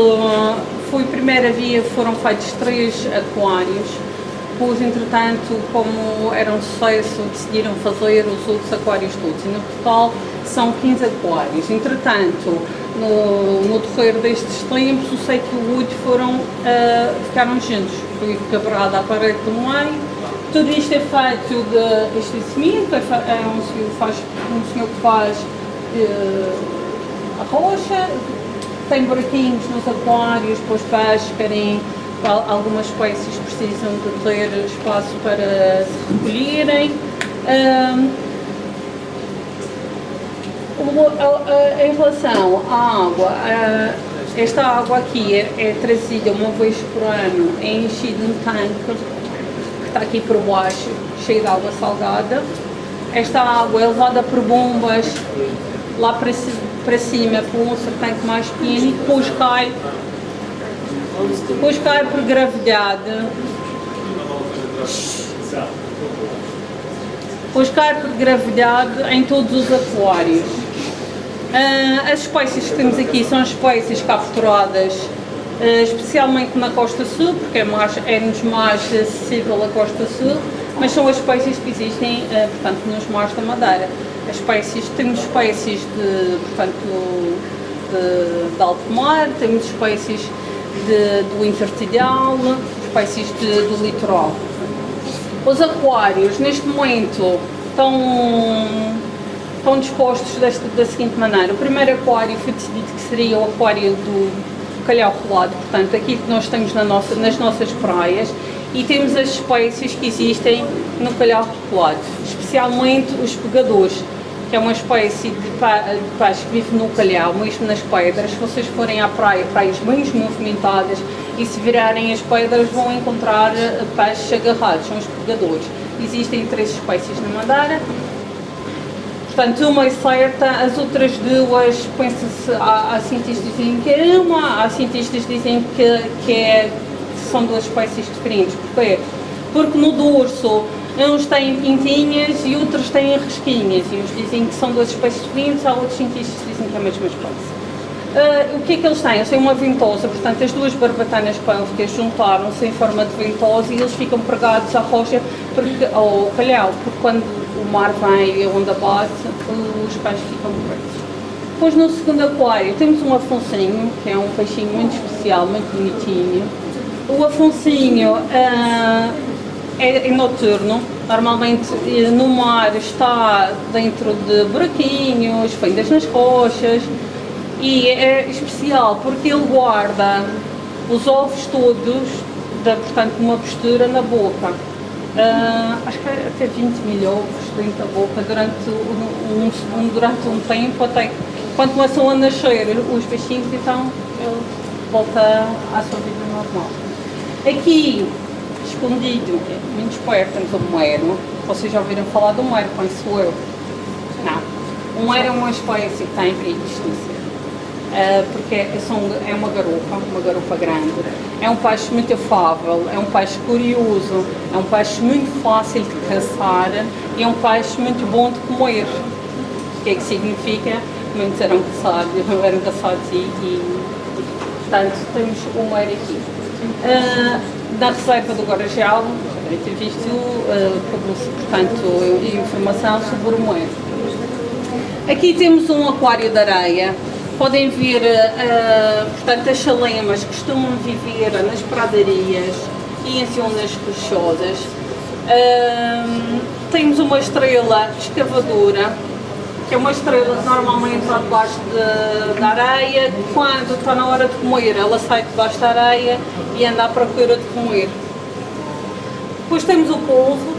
foi a primeira via, foram feitos 3 aquários. Depois, entretanto, como era um sucesso, decidiram fazer os outros aquários todos. E no total são 15 aquários. Entretanto, no decorrer destes tempos, o 7 e o 8 ficaram juntos. Foi quebrada a parede do meio. Tudo isto é feito de estabelecimento, um senhor que faz a rocha, tem buraquinhos nos aquários para os peixes, algumas espécies precisam de ter espaço para se recolherem. Em relação à água, esta água aqui é trazida uma vez por ano, é enchido um tanque que está aqui por baixo, cheio de água salgada. Esta água é levada por bombas lá para cima, para um outro tanque mais pequeno, e depois cai Depois cai por gravidade. Depois cai por gravidade em todos os aquários. As espécies que temos aqui são as espécies capturadas especialmente na Costa Sul, porque é-nos mais acessível a Costa Sul, mas são as espécies que existem, portanto, nos mares da Madeira. Temos espécies de alto mar, temos espécies do intertidal, espécies do litoral. Os aquários, neste momento, estão dispostos da seguinte maneira. O primeiro aquário foi decidido que seria o aquário do calhau rolado, portanto, aqui que nós temos nas nossas praias, e temos as espécies que existem no calhau rolado, especialmente os pegadores, que é uma espécie de peixe que vive no calhau, mesmo nas pedras. Se vocês forem à praia, praias bem movimentadas, e se virarem as pedras vão encontrar peixes agarrados, são os pegadores. Existem 3 espécies na Madeira, portanto uma é certa, as outras 2, pensa-se, há cientistas que dizem que é uma, há cientistas que dizem que são 2 espécies diferentes. Porquê? Porque no dorso uns têm pintinhas e outros têm risquinhas, e uns dizem que são 2 espécies diferentes, há outros cientistas que dizem que é a mesma espécie. O que é que eles têm? Eles têm uma ventosa, portanto as 2 barbatanas pélvicas juntaram-se em forma de ventosa e eles ficam pregados à rocha, ao calhau, porque quando o mar vem e a onda bate, os peixes ficam presos. Depois no segundo aquário temos um afonsinho, que é um peixinho muito especial, muito bonitinho. O afonsinho é noturno, normalmente no mar está dentro de buraquinhos, fendas nas rochas, e é especial porque ele guarda os ovos todos, portanto uma postura na boca. Acho que é até 20.000 ovos dentro da boca durante um tempo, até que quando começam a nascer os peixinhos, então ele volta à sua vida normal. Aqui, escondido, muito esperto, temos o moero. Vocês já ouviram falar do moero, penso eu? Não. O moero é uma espécie que está em perigo de extinção. Porque é uma garupa grande. É um peixe muito afável, é um peixe curioso, é um peixe muito fácil de caçar e é um peixe muito bom de comer. O que é que significa? Muitos eram caçados e portanto temos o moero aqui. Da reserva do Guarajal, devem ter visto, portanto, informação sobre o moero. Aqui temos um aquário de areia. Podem ver, portanto, as chalemas costumam viver nas pradarias e em zonas rochosas. Temos uma estrela escavadora, que é uma estrela que normalmente está debaixo da areia. Quando está na hora de comer, ela sai debaixo da areia e anda à procura de comer. Depois temos o polvo.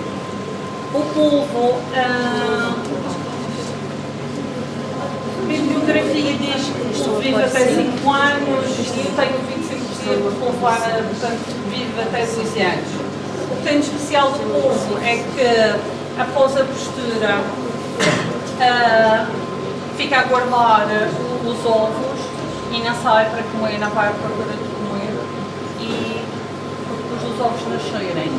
O polvo, a bibliografia diz que vive até 5 anos e tem o 25% de polvar, portanto, vive até 12 anos. O que tem de especial do polvo é que, após a postura, fica a guardar os ovos e não sai para comer, não vai à procura de comer, e depois dos ovos nascerem.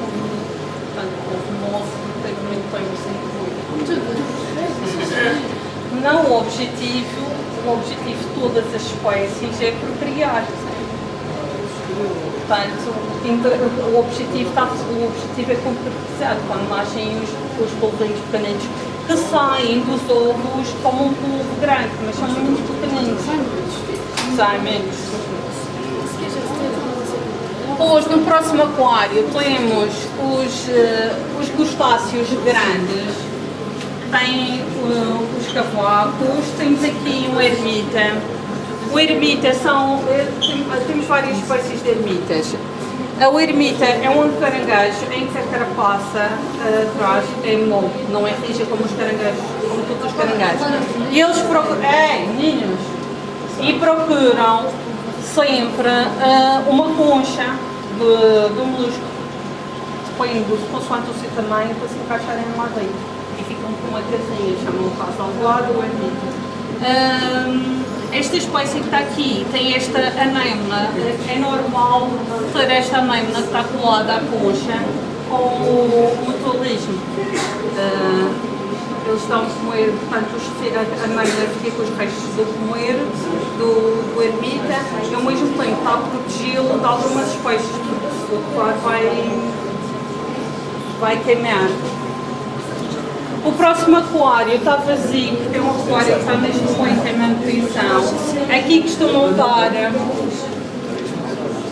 Portanto, o polvo moço tem muito tempo sem comer. Não, o objetivo de todas as espécies é procriar. Portanto, o objetivo é concretizado quando nascem os polvinhos pequeninos, que saem dos ovos como um polvo grande, mas são muito pequeninos. Saem menos. Depois, no próximo aquário, temos os crustáceos grandes, tem os cavacos, temos aqui um ermita. O ermita temos várias espécies de ermitas. O ermita é um caranguejo em que a carapaça atrás é mole, não é rija como os caranguejos, como todos os caranguejos. E eles procuram sempre uma concha do molusco, depende consoante o seu tamanho, para se encaixarem lá dentro. E ficam com uma casinha, chamam o caso ao lado, o ermita. esta espécie que está aqui tem esta anémona, é normal ter esta anémona que está colada à concha com o mutualismo. Eles estão a comer, portanto, a anémona fica com os restos do comer, do ermita, e ao mesmo tempo está a protegê-lo de algumas espécies, porque o claro vai queimar. O próximo aquário está vazio, porque é um aquário que está neste momento em manutenção. Aqui costumam estar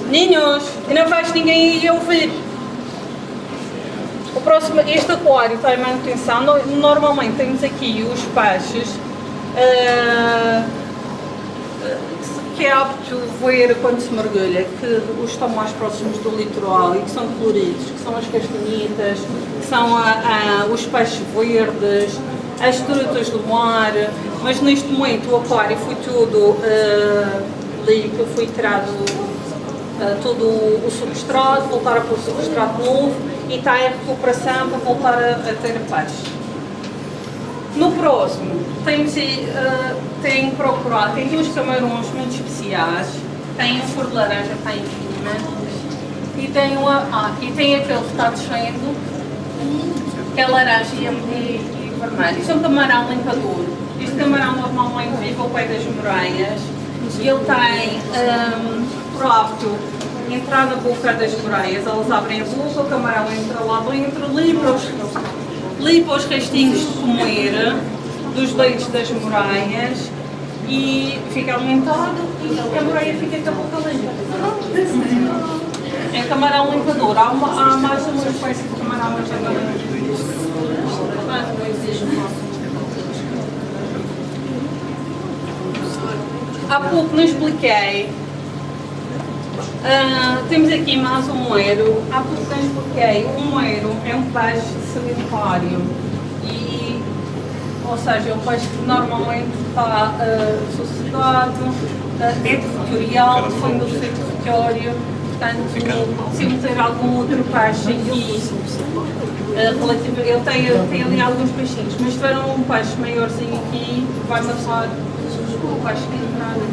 ninhos, e não faz ninguém ir ouvir. Este aquário está em manutenção. Normalmente temos aqui os peixes que é apto ver quando se mergulha, que os estão mais próximos do litoral e que são coloridos, que são as castanhetas, que são os peixes verdes, as trutas do mar, mas neste momento o aquário foi tudo limpo, foi tirado todo o substrato, voltar a pôr o substrato novo e está em recuperação para voltar a ter peixe. No próximo, tem procurado, tem uns camarões muito especiais, tem um cor de laranja que está em cima e tem aquele que está descendo, que é laranja e vermelho. Isto é um camarão limpador. Este camarão normalmente vive ao pé das moreias e ele tem próprio entrar na boca das moreias, elas abrem a boca, o camarão entra lá dentro, limpa os restinhos de comer dos dentes das moreias e fica alimentado e a moreia fica com a boca limpa. É camarão limpador. Há mais uma espécie de camarão limpador. Há pouco não expliquei. Temos aqui mais um moeiro. Há pouco não expliquei. O moeiro é um peixe sedentário. Ou seja, é um peixe que normalmente está sossegado, é territorial, defende o seu território. Portanto, se meter algum outro peixe aqui, ele tem ali alguns peixinhos, mas se tiver um peixe maiorzinho aqui, vai matar o peixe que entrar aqui.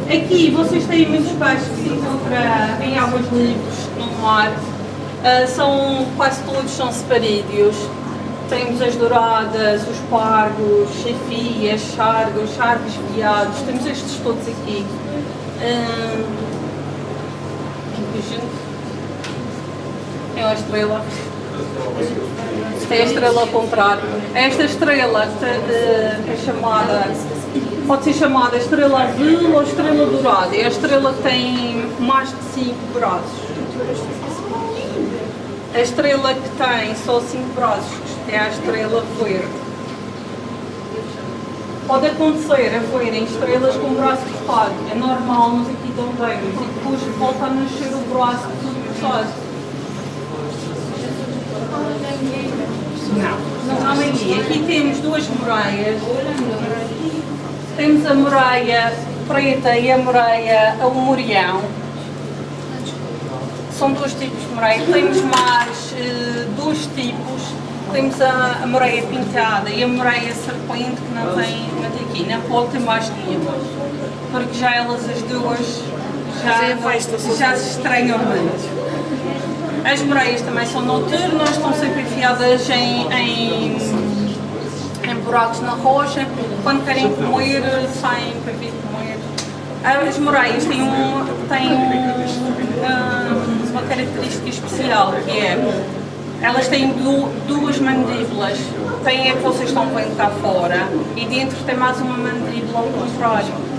Aqui vocês têm muitos peixes que se encontram em águas livres, no mar. Quase todos são separídeos. Temos as douradas, os pargos, chefias, chargos veados, temos estes todos aqui. É uma estrela. Isto é a estrela ao contrário. Esta estrela é chamada, pode ser chamada estrela azul ou estrela dourada. É a estrela que tem mais de 5 braços. A estrela que tem só 5 braços é a estrela verde. Pode acontecer a verem estrelas com o braço cortado, é normal, mas aqui também. E depois volta a nascer o braço tudo cortado. Não há ninguém. Aqui temos duas moreias. Temos a moreia preta e a moreia ao morião. São dois tipos de moreia. Temos mais dois tipos. Temos a moreia pintada e a moreia serpente, que não tem mantequina. Pode ter mais tipos, porque já elas as duas já se estranham muito. As moreias também são noturnas, estão sempre enfiadas em buracos na rocha. Quando querem comer, saem para vir comer. As moreias têm uma característica especial, que é, elas têm duas mandíbulas. Tem a que vocês estão vendo cá fora e dentro tem mais uma mandíbula ao contrário.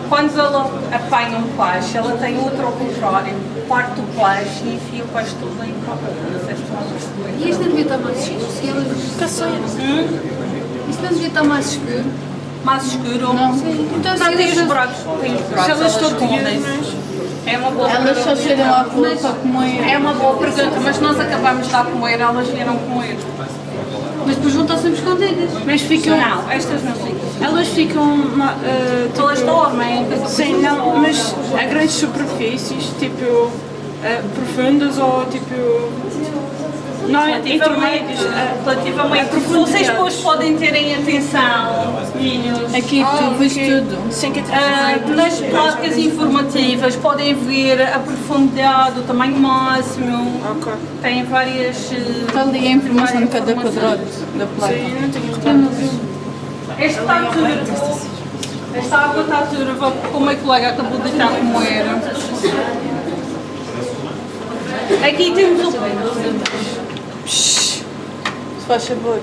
Quando ela apanha um peixe, ela tem outra ao contrário. Parte o peixe e enfia o peixe todo em cá. E este não devia estar mais escuro? Se elas... Isto não devia estar mais escuro? Mais escuro? Não. Sim. Então, não, tem os buracos. Se elas escondem-se. É uma boa pergunta. Elas só chegam à rua para comer. É uma boa pergunta, mas nós acabamos de dar a comer, elas vieram comer. Mas depois vão estar sempre escondidas. Mas ficam... Não, estas não ficam. Elas ficam... Tipo, elas dormem. Sim, não, mas a grandes superfícies, tipo... profundas ou tipo... Não é intermédios, Relativamente, vocês depois podem terem atenção, meninos. Aqui tu vês tudo. Sem que Nas placas informativas podem ver a profundidade, o tamanho máximo. Tem várias. está ali a informação de cada quadrado da placa. Sim, não tenho Esta está turva. Esta água está turva, porque o meu colega acabou de deixar como era. Aqui temos o. Se faz favor.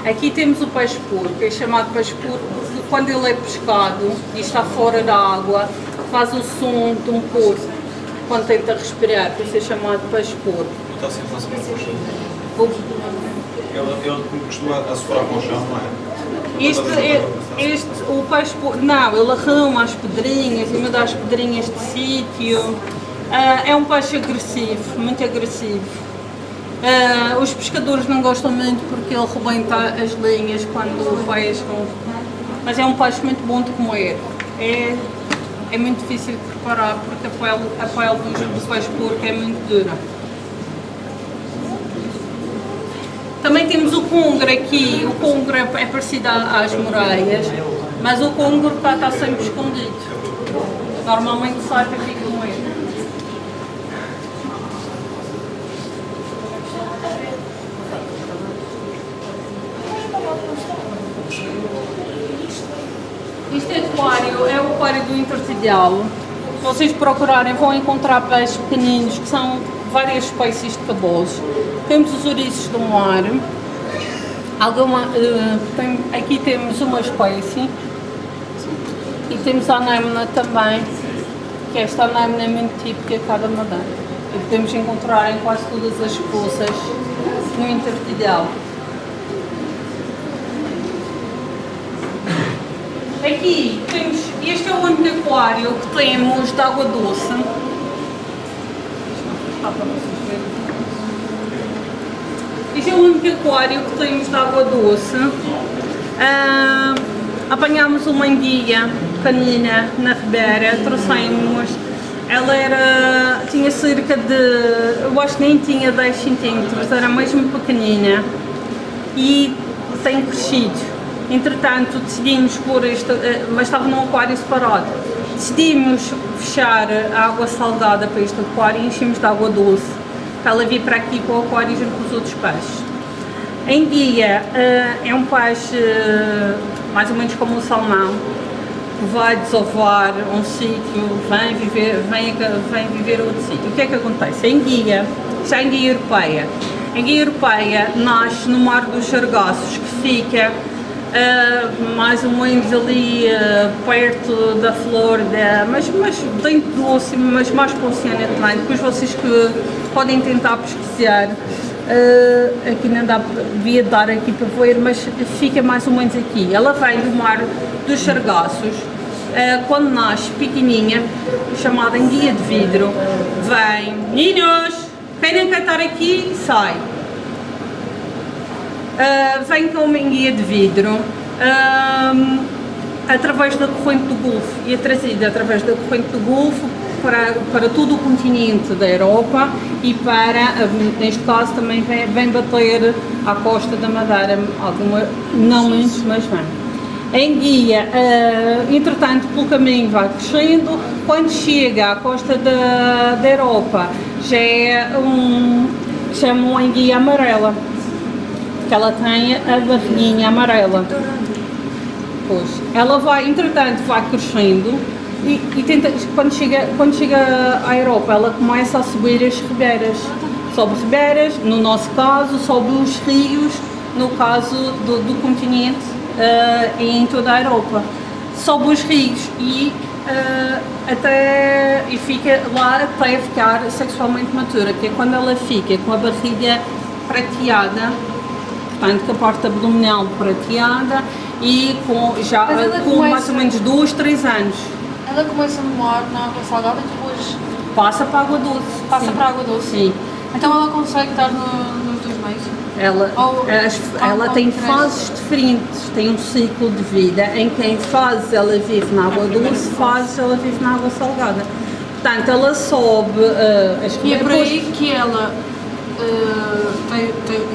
Aqui temos o peixe porco, é chamado peixe porco porque quando ele é pescado e está fora da água, faz o som de um porco quando tenta respirar, por isso é chamado peixe porco. Está sempre a subir com o chão. Ele costuma assoar com o chão, não é? O peixe porco, não, ele arruma as pedrinhas e muda as pedrinhas de sítio. É um peixe agressivo, muito agressivo. Os pescadores não gostam muito porque ele rebenta as linhas quando pescam, mas é um peixe muito bom de comer. É muito difícil de preparar porque a pele do peixe porco é muito dura. Também temos o congro aqui. O congro é parecido às moreias, mas o congro está sempre escondido. Normalmente sai para ficar com ele. Este aquário é o aquário do intertedial. Se vocês procurarem vão encontrar peixes pequeninos que são várias espécies de cabos. Temos os ouriços do mar. Aqui temos uma espécie. E temos a anémona também, que esta anémona é muito típica cá da Madeira. E podemos encontrar em quase todas as poças no intertedial. Aqui temos, este é o único aquário que temos de água doce. Este é o único aquário que temos de água doce. Apanhámos uma enguia pequenina na ribeira, trouxemos. Ela tinha cerca de, eu acho que nem tinha 10 centímetros, era mesmo pequenina e tem crescido. Entretanto, decidimos pôr mas estava num aquário separado. Decidimos fechar a água salgada para este aquário e enchemos de água doce, para ela vir para aqui para o aquário junto com os outros peixes. A enguia é um peixe mais ou menos como o salmão, que vai desovar um sítio, vem viver outro sítio. O que é que acontece? A enguia, já a enguia europeia. A enguia europeia nasce no Mar dos Sargassos, que fica mais ou menos ali perto da Flórida, mas dentro do oceano, mas mais para o Oceano Atlântico. Depois vocês que podem tentar pesquisar, aqui não dá, devia dar aqui para ver, mas fica mais ou menos aqui. Ela vem do Mar dos Sargassos, quando nasce pequenininha, chamada enguia de vidro, vem, meninos, quem não quer estar aqui, sai. Vem com uma enguia de vidro através da corrente do Golfo e é trazida através da corrente do Golfo para todo o continente da Europa e para, neste caso, também vem bater à costa da Madeira, não muito, mas vem. A enguia, entretanto, pelo caminho vai crescendo, quando chega à costa da Europa já é chamam uma enguia amarela, que ela tem a barriguinha amarela. Pois, ela vai, entretanto, vai crescendo e tenta, quando chega à Europa, ela começa a subir as ribeiras. Sobe ribeiras, no nosso caso, sobe os rios, no caso do continente e em toda a Europa. Sobe os rios e fica lá até ficar sexualmente matura, que é quando ela fica com a barriga prateada, portanto com a parte abdominal prateada e com mais ou menos 2, 3 anos. Ela começa no mar, na água salgada e depois passa para a água doce. Passa para a água doce? Sim. Então ela consegue estar nos dois meios? Ela tem fases diferentes, tem um ciclo de vida em que em fases ela vive na água doce, fases ela vive na água salgada. Portanto, ela sobe as E é por aí que ela tem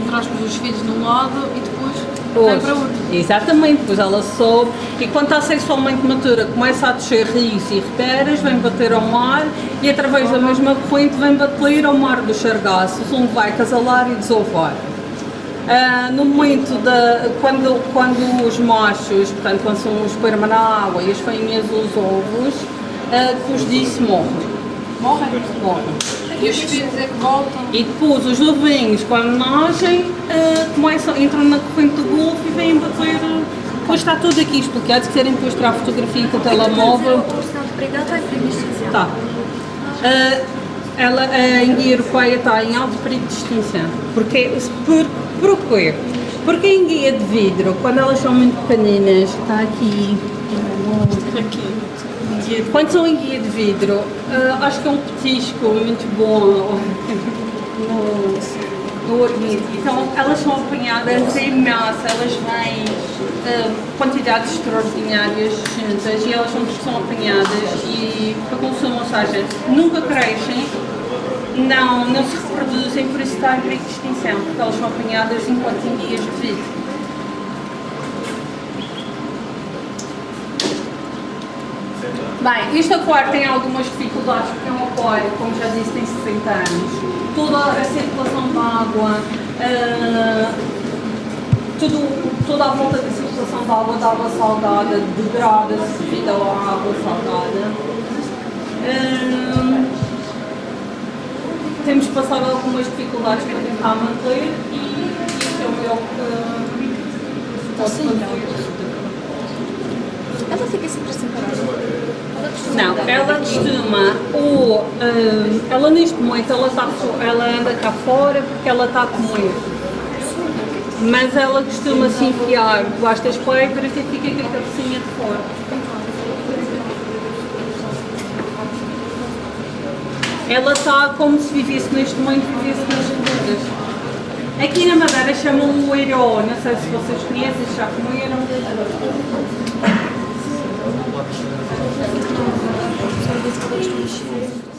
entre aspas, os filhos de um lado e depois vem para outro. Exatamente, pois ela soube e quando está sexualmente matura começa a descer rios e ribeiras, vem bater ao mar e através da mesma corrente vem bater ao mar dos Sargassos, onde vai casalar e desovar. No momento quando os machos, portanto quando são o esperma na água e as fêmeas os ovos, depois disso morrem. Morrem. E os filhos é que voltam. E depois os ovinhos, quando nascem, entram na corrente do Golfo e vêm bater. Depois está tudo aqui explicado. Se quiserem depois tirar a fotografia com o telemóvel. O sinal de perigo está em perigo de extinção. Está. A enguia europeia está em alto perigo de extinção. Porquê? Porque a enguia de vidro, quando elas são muito pequeninas, está aqui. Quando são em guia de vidro, acho que é um petisco muito bom no organismo. Então elas são apanhadas em massa, elas vêm quantidades extraordinárias juntas e elas são apanhadas e para consumo, ou seja, nunca crescem, não se reproduzem, por isso está em perigo de extinção, porque elas são apanhadas enquanto em guias de vidro. Bem, este aquário tem algumas dificuldades porque é um aquário, como já disse, tem 60 anos. Toda a circulação de água, toda a volta da circulação de água salgada, degrada-se devido à água salgada. Temos passado algumas dificuldades para tentar manter e isto é o melhor que posso fazer. Ela fica sempre separada. Não, ela costuma, ela neste momento ela anda cá fora porque ela está a comer, mas ela costuma se enfiar debaixo das pedras e fica com a cabecinha de fora. Ela está como se vivesse neste momento, vivesse nas juntas. Aqui na Madeira chamam-o o Eiró, não sei se vocês conhecem, já comeram. Só disse que